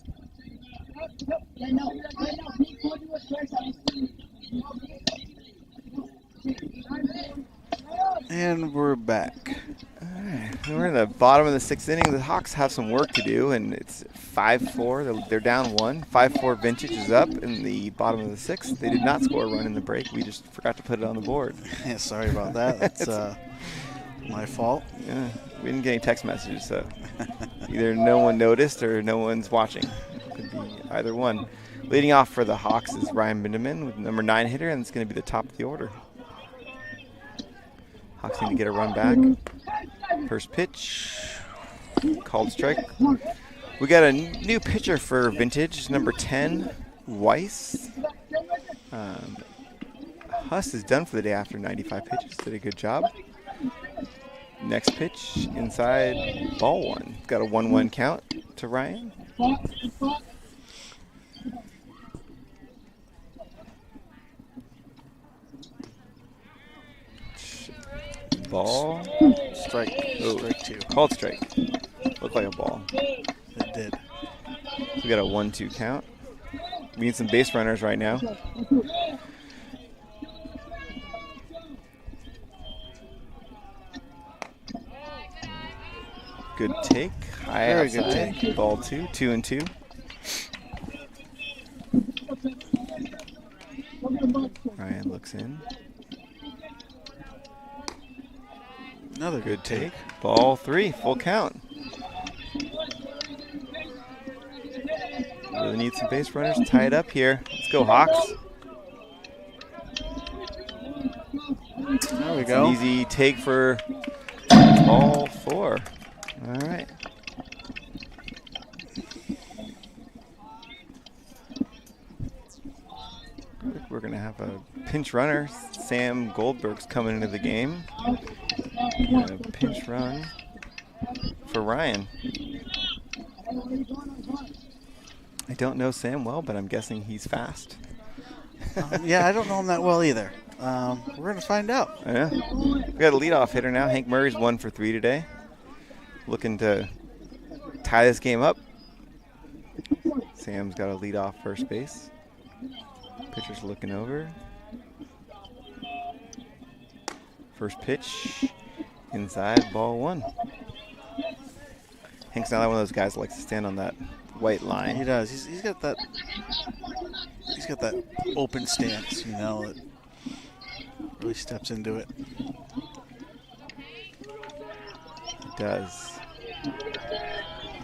And we're back. All right. We're in the bottom of the 6th inning. The Hawks have some work to do, and it's 5-4. They're down 1. 5-4 Vintage is up in the bottom of the 6th. They did not score a run in the break. We just forgot to put it on the board. Yeah, sorry about that. That's my fault. Yeah, we didn't get any text messages, so either no one noticed or no one's watching. Could be either one. Leading off for the Hawks is Ryan Bindeman with number 9 hitter, and it's going to be the top of the order. Hawks need to get a run back. First pitch, called strike. We got a new pitcher for Vintage, number 10, Weiss. Huss is done for the day after 95 pitches. Did a good job. Next pitch, inside, ball 1. Got a 1-1 count to Ryan. Ball. Strike. Oh, Strike 2. Called strike. Looked like a ball. It did. We got a 1-2 count. We need some base runners right now. Good take. High Very outside. good take. Ball 2. 2-2. Ryan looks in. Another Good take. Ball 3. Full count. Really need some base runners. Tie it up here. Let's go, Hawks. There we It's go. an easy take for ball 4. All right. We're going to have a pinch runner. Sam Goldberg's coming into the game. And a pinch run for Ryan. I don't know Sam well, but I'm guessing he's fast. Yeah, I don't know him that well either. We're going to find out. Yeah. We got a leadoff hitter now. Hank Murray's 1 for 3 today. Looking to tie this game up. Sam's got a leadoff first base. Pitcher's looking over. First pitch. Inside, ball 1. Hank's not one of those guys that likes to stand on that white line. He does. He's got that. He's got that open stance, you know, that really steps into it. It does.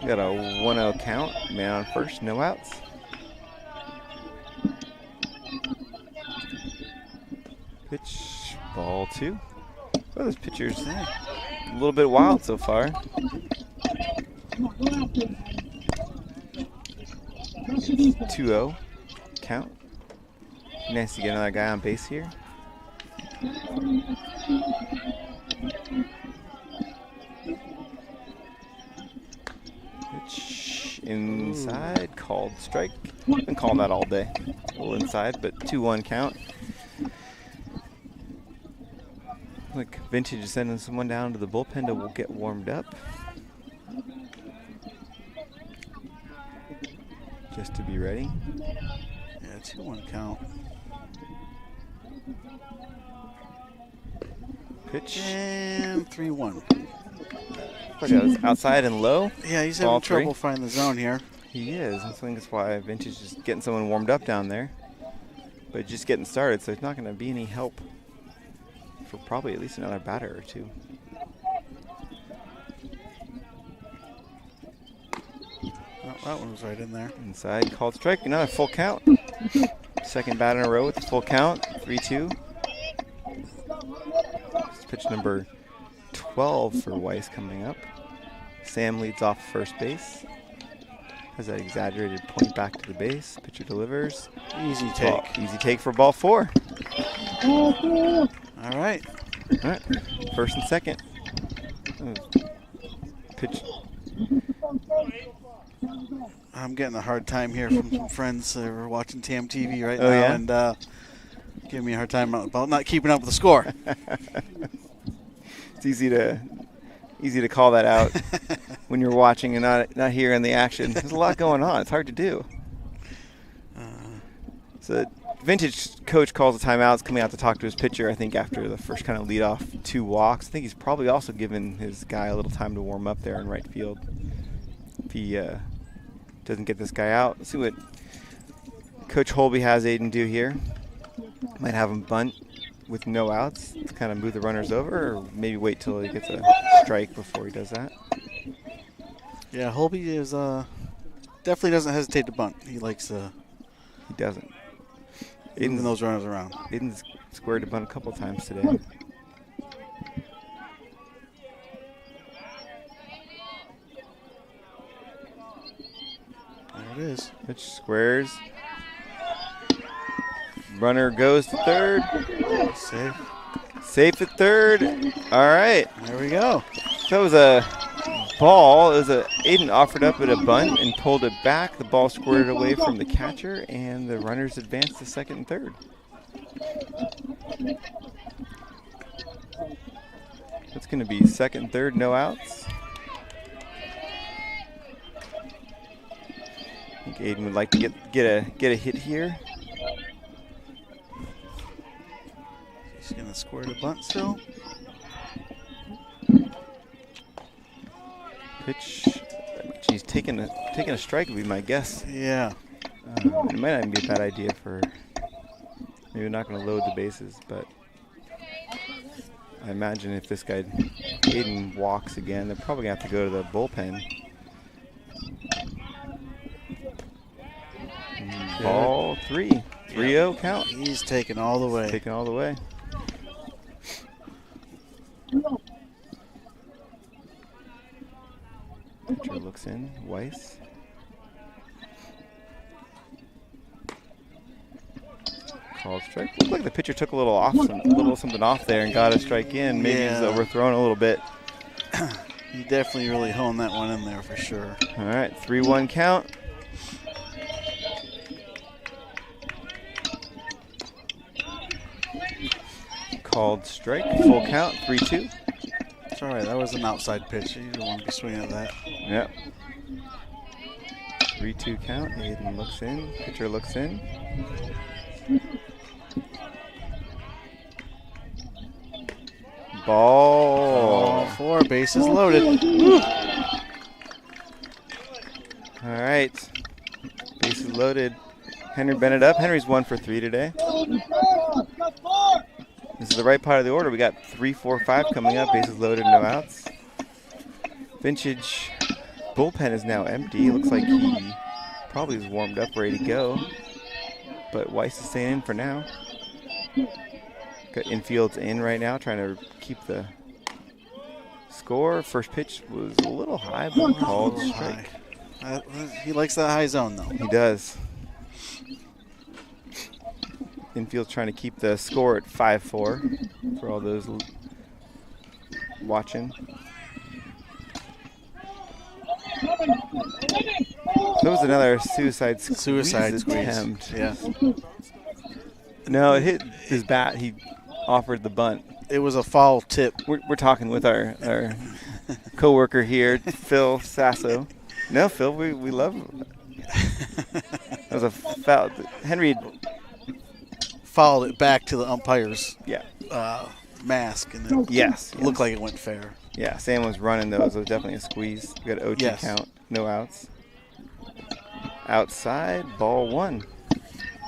We got a 1-0 count. Man on first, no outs. Pitch, ball 2. Oh, this pitcher's a little bit wild so far. 2-0 count. Nice to get another guy on base here. Inside, called strike. Been calling that all day. A little inside, but 2-1 count. Look, Vintage is sending someone down to the bullpen to get warmed up. Just to be ready. Yeah, 2-1 count. Pitch. And 3-1. Look at this, outside and low. Yeah, he's Ball having three. trouble finding the zone here. He is. I think that's why Vintage is getting someone warmed up down there. But just getting started, so it's not going to be any help for probably at least another batter or two. Oh, that one was right in there. Inside, called strike. Another full count. Second bat in a row with the full count. 3-2. It's pitch number 12 for Weiss coming up. Sam leads off first base. Has that exaggerated point back to the base. Pitcher delivers. Easy take. Easy take for ball 4. All right. All right. First and second. Pitch. I'm getting a hard time here from some friends that are watching TAM TV right Oh, now yeah? and giving me a hard time about not keeping up with the score. It's easy to call that out when you're watching and not hearing the action. There's a lot going on. It's hard to do. So the Vintage coach calls the timeouts, coming out to talk to his pitcher, I think, after the first kind of lead-off 2 walks. I think he's probably also given his guy a little time to warm up there in right field. If he doesn't get this guy out. Let's see what Coach Holby has Aiden do here. Might have him bunt with no outs to kind of move the runners over, or maybe wait till he gets a strike before he does that. Yeah, Holby is definitely doesn't hesitate to bunt. He likes He doesn't. moving those runners around. Aiden's squared to bunt a couple times today. There it is. Pitch squares. Runner goes to third. Safe. Safe at third. All right. There we go. That was a ball. Aiden offered up at a bunt and pulled it back. The ball squirted away from the catcher, and the runners advanced to second and third. That's going to be second and third, no outs. I think Aiden would like to get a hit here. He's going to square the bunt still. Pitch. He's taking a strike would be my guess. Yeah. It might not even be a bad idea for maybe not going to load the bases, but I imagine if this guy Aiden walks again, they're probably going to have to go to the bullpen. Ball 3. 3-0 count. He's taking all the way. Taking all the way. Pitcher looks in. Weiss. Called strike. Looked like the pitcher took a little something off there and got a strike in. Maybe he's overthrown a little bit. He definitely really honed that one in there for sure. All right, 3-1 count. Called strike. Full count. 3-2. It's all right. That was an outside pitch. You don't want to be swinging at that. Yep. 3-2 count. Aiden looks in. Pitcher looks in. Ball. 4, bases loaded. All right. Bases loaded. Henry Bennett up. Henry's 1 for 3 today. This is the right part of the order. We got 3, 4, 5 coming up. Bases loaded, no outs. Vintage bullpen is now empty. Looks like he probably is warmed up, ready to go. But Weiss is staying in for now. Got infield's in right now, trying to keep the score. First pitch was a little high, but called strike. He likes that high zone, though. He does. Infield's trying to keep the score at 5-4 for all those watching. That was another suicide squeeze squeeze. attempt. Yeah. No, it hit his bat. He offered the bunt. It was a foul tip. We're talking with our coworker here, Phil Sasso. No, Phil, we love him. That was a foul. Henry. Fouled it back to the umpire's Yeah. mask, and it Yes. looked like it went fair. Yeah, Sam was running those. It was definitely a squeeze. We got OT Yes. count, no outs. Outside, ball 1.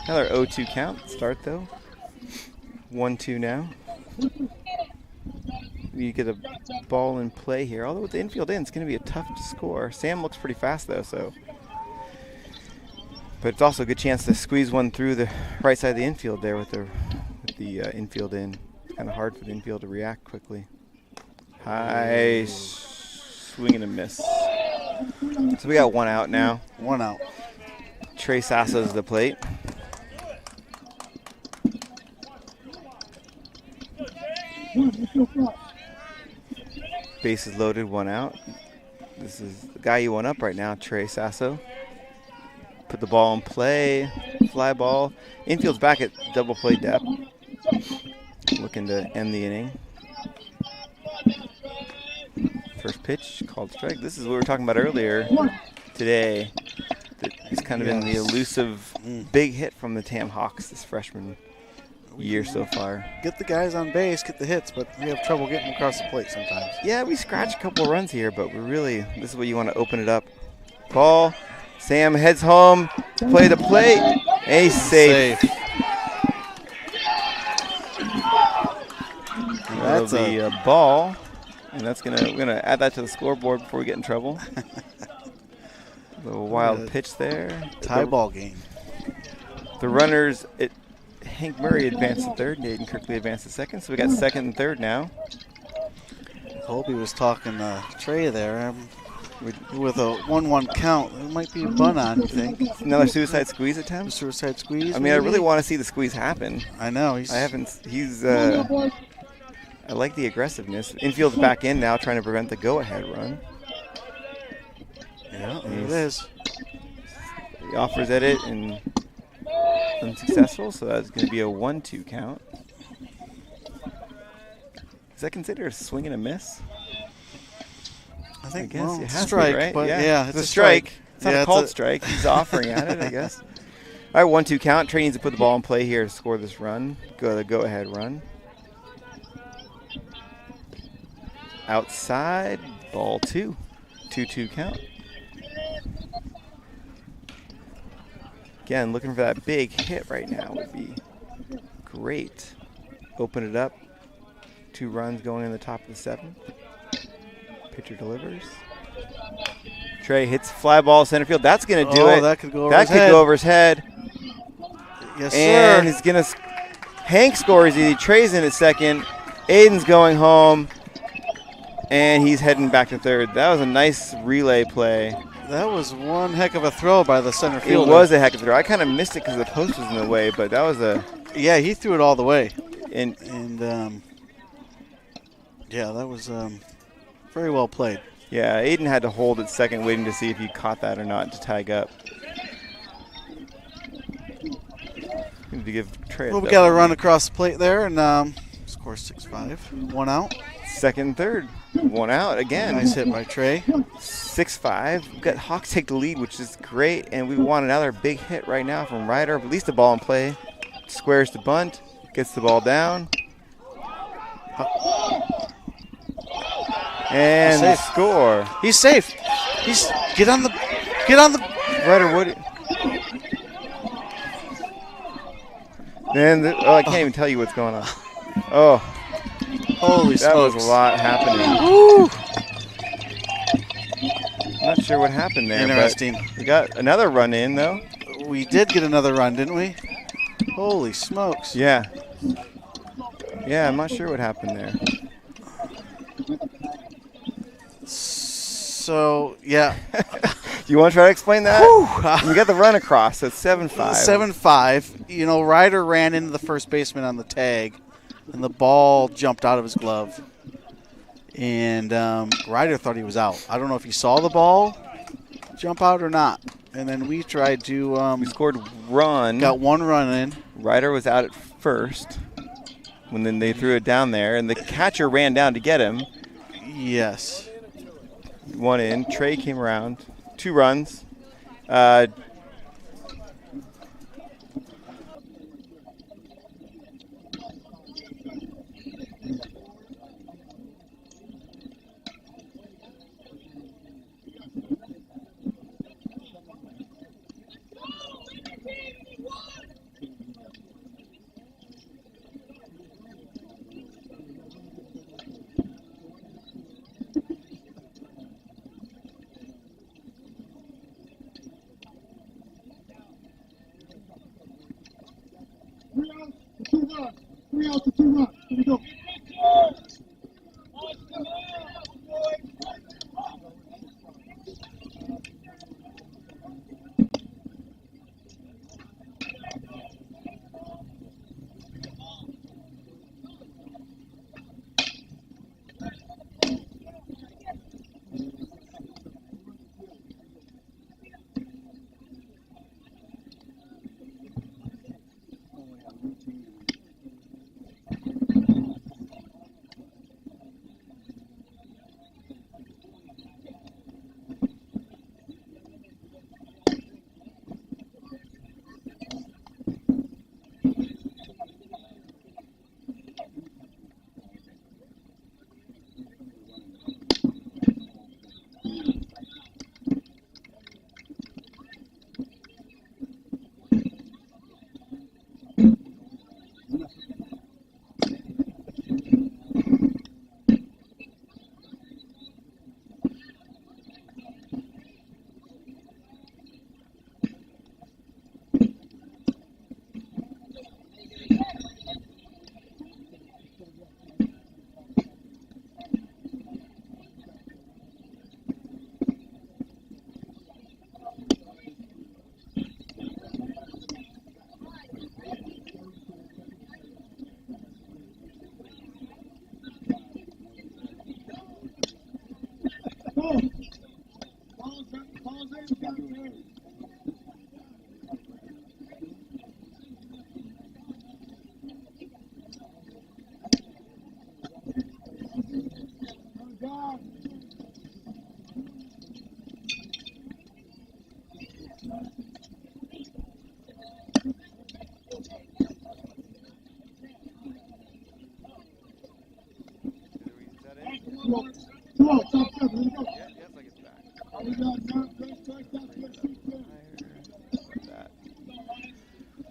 Another 0-2 count. Start though. 1-2 now. You get a ball in play here. Although with the infield in, it's going to be a tough score. Sam looks pretty fast though, so. But it's also a good chance to squeeze one through the right side of the infield there with the infield in. It's kind of hard for the infield to react quickly. High swing and a miss. So we got 1 out now. 1 out. Trey Sasso's to the plate. Bases loaded, 1 out. This is the guy you want up right now, Trey Sasso. Put the ball in play, fly ball. Infield's back at double play depth. Looking to end the inning. First pitch, called strike. This is what we were talking about earlier today. He's kind of been the elusive big hit from the Tam Hawks this freshman year so far. Get the guys on base, get the hits, but we have trouble getting across the plate sometimes. Yeah, we scratched a couple runs here, but this is what you want to open it up. Ball. Sam heads home, play the plate, and he's safe. That's a ball, and we're gonna add that to the scoreboard before we get in trouble. A little wild pitch there. Tie ball game. The runners, Hank Murray advanced to third, Naden Kirkley advanced to second, so we got second and third now. Colby was talking to Trey there. With a 1-1 count, there might be a bunt on, you think? Another suicide squeeze attempt? Suicide squeeze? I mean, I really want to see the squeeze happen. I know. I like the aggressiveness. Infield's back in now, trying to prevent the go-ahead run. Yeah, there it is. He offers at it and unsuccessful, so that's going to be a 1-2 count. Is that considered a swing and a miss? I think guess it has strike, to be, right? but yeah, it's a strike. It's not a called strike. He's offering at it, I guess. All right, 1-2 count. Trey needs to put the ball in play here to score this run. Go-ahead run. Outside, ball 2. 2-2 count. Again, looking for that big hit right now would be great. Open it up. 2 runs going in the top of the 7th. Pitcher delivers. Trey hits fly ball center field. That's going to do it. That could go over his head. Yes, and sir. he's going to. Hank scores easy. Trey's in at second. Aiden's going home. And he's heading back to third. That was a nice relay play. That was one heck of a throw by the center fielder. It was a heck of a throw. I kind of missed it because the post was in the way, but that was a. Yeah, he threw it all the way. And yeah, that was very well played. Yeah, Aiden had to hold at second, waiting to see if he caught that or not to tag up. Need to give Trey we got to run across the plate there and score 6-5. 1 out. Second and third. 1 out again. Nice hit by Trey. 6-5. We've got Hawks take the lead, which is great, and we want another big hit right now from Ryder. At least a ball in play. Squares the bunt. Gets the ball down. And the score. He's safe. Get on the Ryder Wood. Man, I can't even tell you what's going on. Oh, holy that smokes. was a lot happening. Woo. Not sure what happened there. Interesting. But we got another run in though. We did get another run, didn't we? Holy smokes. Yeah. Yeah, I'm not sure what happened there. So, yeah. You want to try to explain that? We got the run across, so it's 7-5. 7-5. You know, Ryder ran into the first baseman on the tag, and the ball jumped out of his glove. And Ryder thought he was out. I don't know if he saw the ball jump out or not? And then we tried to. We scored run. Got one run in. Ryder was out at first when then they threw it down there, and the catcher ran down to get him. Yes. One in. Trey came around. 2 runs. Three out to 2 runs. Here we go.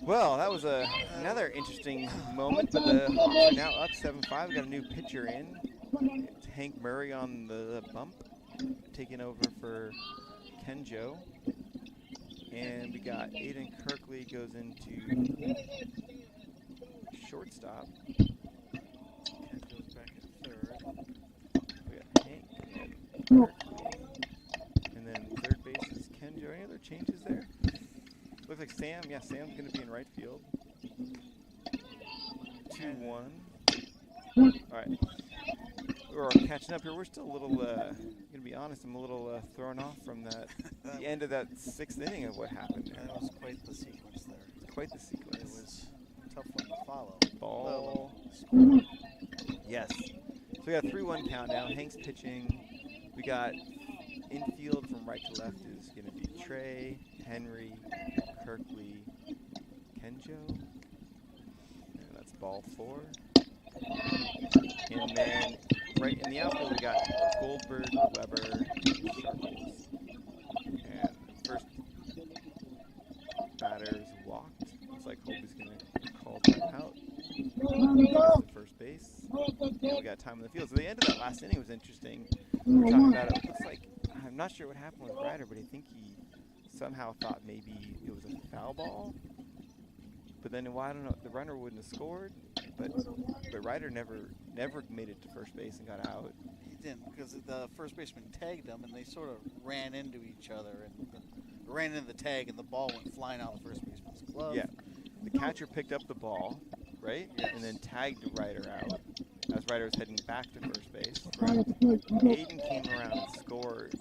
Well, that was another interesting moment, but the Hawks are now up 7-5. We got a new pitcher in. It's Hank Murray on the bump, taking over for Kenjo. And we got Aiden Kirkley goes into shortstop. Ken goes back at third. We got Hank and Kirkley. And then third base is Kenjo. Any other changes there? Looks like Sam. Yeah, Sam's going to be in right field. 2-1. All right. We're catching up here. We're still a little, going to be honest, I'm a little thrown off from the end of that 6th inning of what happened there. That was quite the sequence there. Quite the sequence. It was a tough one to follow. Ball. Yes. So we got a 3-1 count now. Hank's pitching. We got infield from right to left is going to be Trey, Henry, Kirkley, Kenjo. And that's ball 4. And then right in the outfield we got Goldberg, Weber, Sharples. And first batter's walked. Looks like Hope is going to call that out. First base. And we got time in the field. So the end of that last inning was interesting. We were talking about it. It looks like, I'm not sure what happened with Ryder, but I think he somehow thought maybe it was a foul ball. But then, well, I don't know, the runner wouldn't have scored, but Ryder never made it to first base and got out. He didn't, because the first baseman tagged him, and they sort of ran into each other, and ran into the tag, and the ball went flying out of the first baseman's glove. Yeah, the catcher picked up the ball, right, yes. and then tagged Ryder out as Ryder was heading back to first base. Aiden came around and scored.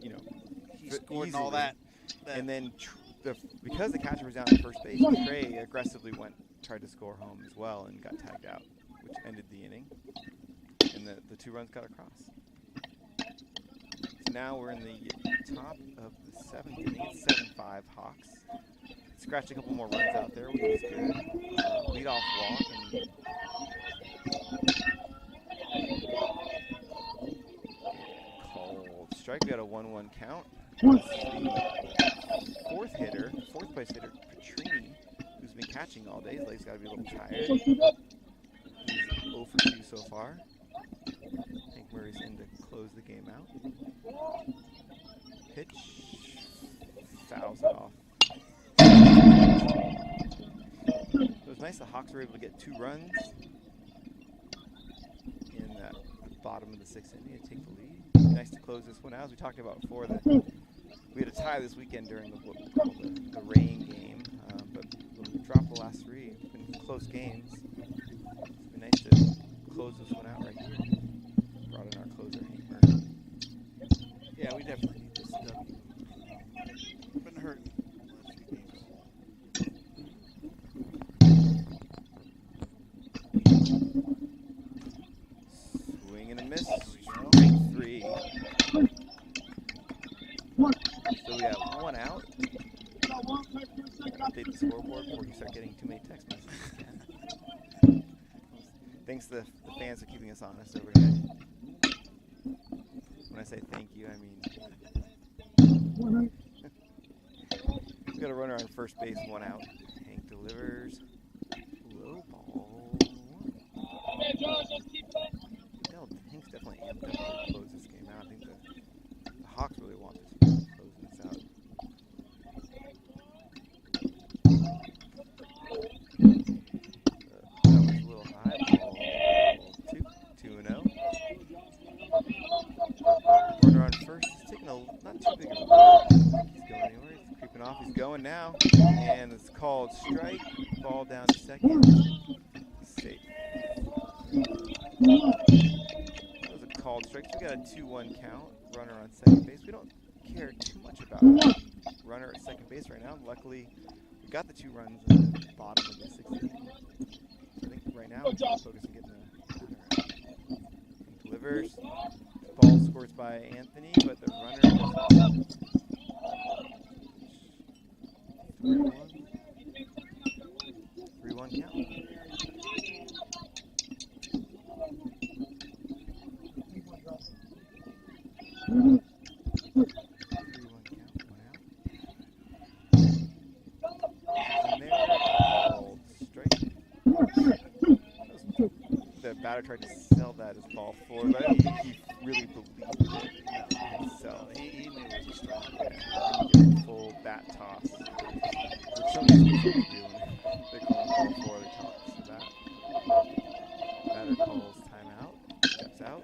You know, he scored and all that. And then because the catcher was down at first base, Trey aggressively tried to score home as well and got tagged out, which ended the inning. And the 2 runs got across. So now we're in the top of the 7th inning. It's 7-5 Hawks. Scratched a couple more runs out there, which was good. Leadoff walk. And called strike. We got a 1-1 count. The 4th place hitter, Petrini, who's been catching all day. His legs got to be a little tired. He's 0 for 2 so far. Hank Murray's in to close the game out. Pitch. Fouls it off. It was nice the Hawks were able to get 2 runs in that bottom of the 6th inning to take the lead. Nice to close this one out. As we talked about before, we had a tie this weekend during the rain game, but we'll drop the last 3. It's been close games. It's been nice to close this one out right here. Brought in our closer, Hank Murray. Yeah, we definitely need this W. Been hurting the last few games. Swing and a miss. Strike 3. So we have 1 out. Update the scoreboard before you start getting too many text messages. Thanks to the fans for keeping us honest over here. When I say thank you, I mean we got a runner on first base, 1 out. Hank delivers. Low ball. 1. Hank's definitely amped up to close this game out. I think the Hawks really want this closing this out. That was a little high. Ball 2-0. Runner on first. He's taking not too big of a ball. He's going anywhere. He's creeping off. He's going now. And it's called strike. Ball down to second. Safe. That was a called strike. We got a 2-1 count. Runner on second base. We don't care too much about runner at second base right now. Luckily, we got the 2 runs in the bottom of the 6th inning. So I think right now we're just focused on getting the runner out. Delivers. Ball scores by Anthony, but the runner doesn't. 3-1 count. 3-1 count, 1 out. In there, called strike. The batter tried to sell that as ball 4, but I don't think he really believed it himself. He knew it was a strike. Yeah, he didn't get a full bat toss, which some people do when they call ball 4, they toss the bat. Batter calls timeout, steps out.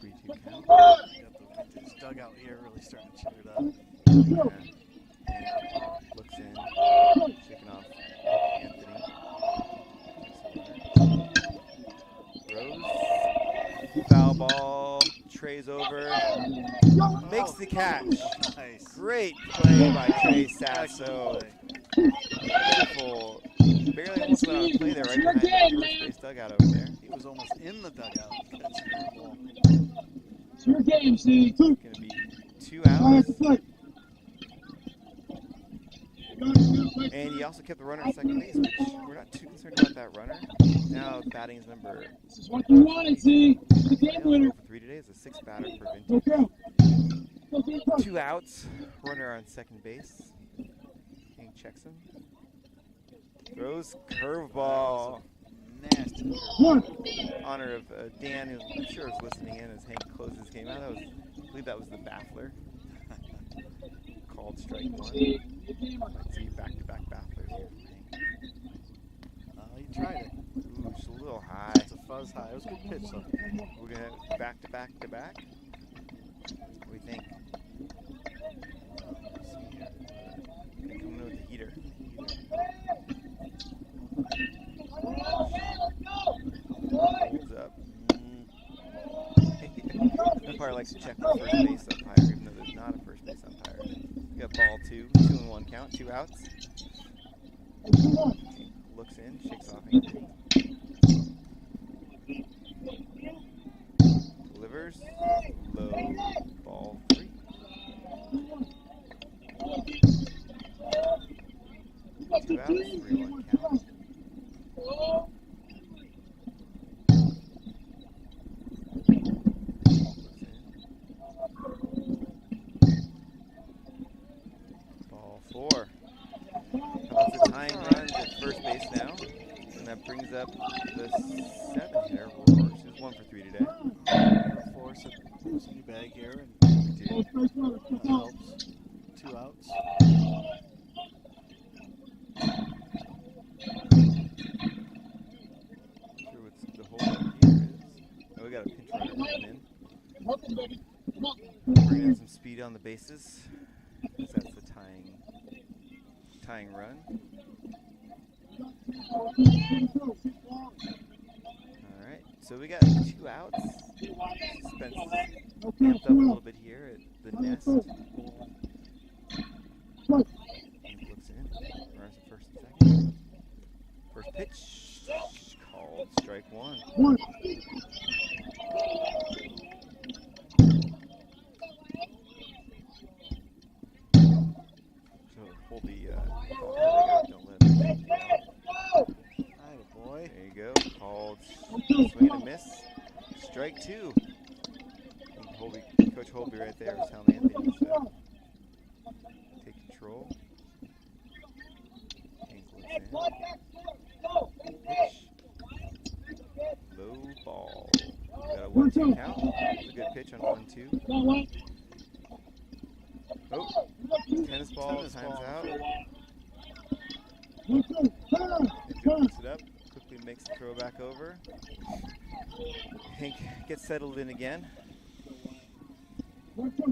3-2 count. This dugout here really starting to cheer it up. Yeah. And looks in, shaking off Anthony. Rose, foul ball, Trey's over, makes the catch. Nice. Great play by Trey Sasso. Beautiful. Barely almost went out of play there, right behind the first base dugout over there. He was almost in the dugout catching that ball. It's your game, Steve. Going to be 2 outs. And he also kept the runner at second base, which we're not too concerned about that runner. Now batting is number. This is what you wanted, see. The game winner. For 3 today is a 6th batter per Go, vintage. go. 2 outs. Runner on second base. King checks him. Throws curveball. Nasty. 1. Honor of Dan, who I'm sure is listening in as Hank closes this game out. I believe that was the baffler. Called strike 1. Let's see back-to-back bafflers here from Hank. He tried it. Ooh, just a little high. It's a fuzz high. It was a good pitch, though. We're going to back-to-back-to-back. What do we think? Let's see here. Coming in with the heater. Holds up. umpire likes to check the first base umpire, even though there's not a first base umpire. We got ball 2, 2-1 count, 2 outs. Looks in, shakes off Anthony. Delivers, low, ball 3. 2 outs, 3-1 count. Ball 4. That's a tying run at first base now, and that brings up the 7 hitter, Roars, who's 1 for 3 today. Force a new bag here, and Dude. that helps. 2 outs. Not sure what the holdup here is. Oh, we got a pinch runner coming in. Bringing in some speed on the bases. That's the tying run. All right, so we got 2 outs. Suspense amped up a little bit here at the nest. Looks in. Runners at first and second. First pitch called strike 1. So hold the ball. Don't let it shoot you out. Atta boy. There you go. Called swing and a miss. Strike 2. Coach Holby right there was telling Anthony to take control. Hank looks in. Pitch. Low ball. Got a 1-2 count. It's a good pitch on 1-2. Oh, tennis ball, time's out. Picks it up, quickly makes the throw back over. Hank gets settled in again. 1-2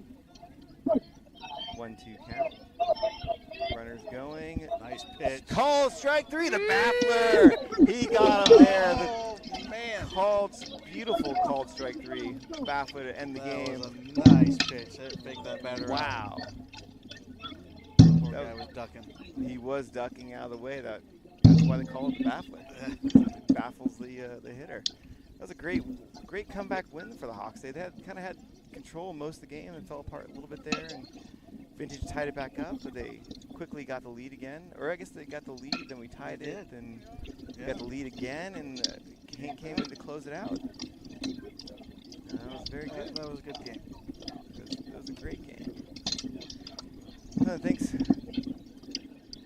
count. Runners going. Nice pitch. Called strike 3, the baffler. He got him there. Oh, man. Beautiful called strike 3. Baffler to end the game. That was a nice pitch. That faked that batter. Wow. Poor guy was ducking. He was ducking out of the way. That's why they call it the baffler. It baffles the hitter. That was a great comeback win for the Hawks. They kind of had control most of the game and fell apart a little bit there, and Vintage tied it back up, but they quickly got the lead again. Or I guess they got the lead, then we tied it, and we got the lead again, and Hank came in to close it out. That was very good. That was a good game. It was a great game. Thanks,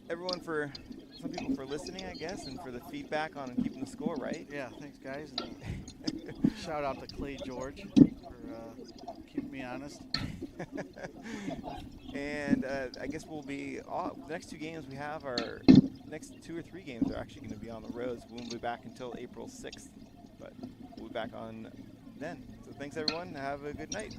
everyone, some people for listening, I guess, and for the feedback on keeping the score right. Yeah, thanks, guys. And, shout out to Clay George for keeping me honest. And I guess we'll be the next 2 games we have our next 2 or 3 games are actually going to be on the roads. We won't be back until April 6th, but we'll be back on then. So thanks, everyone. Have a good night.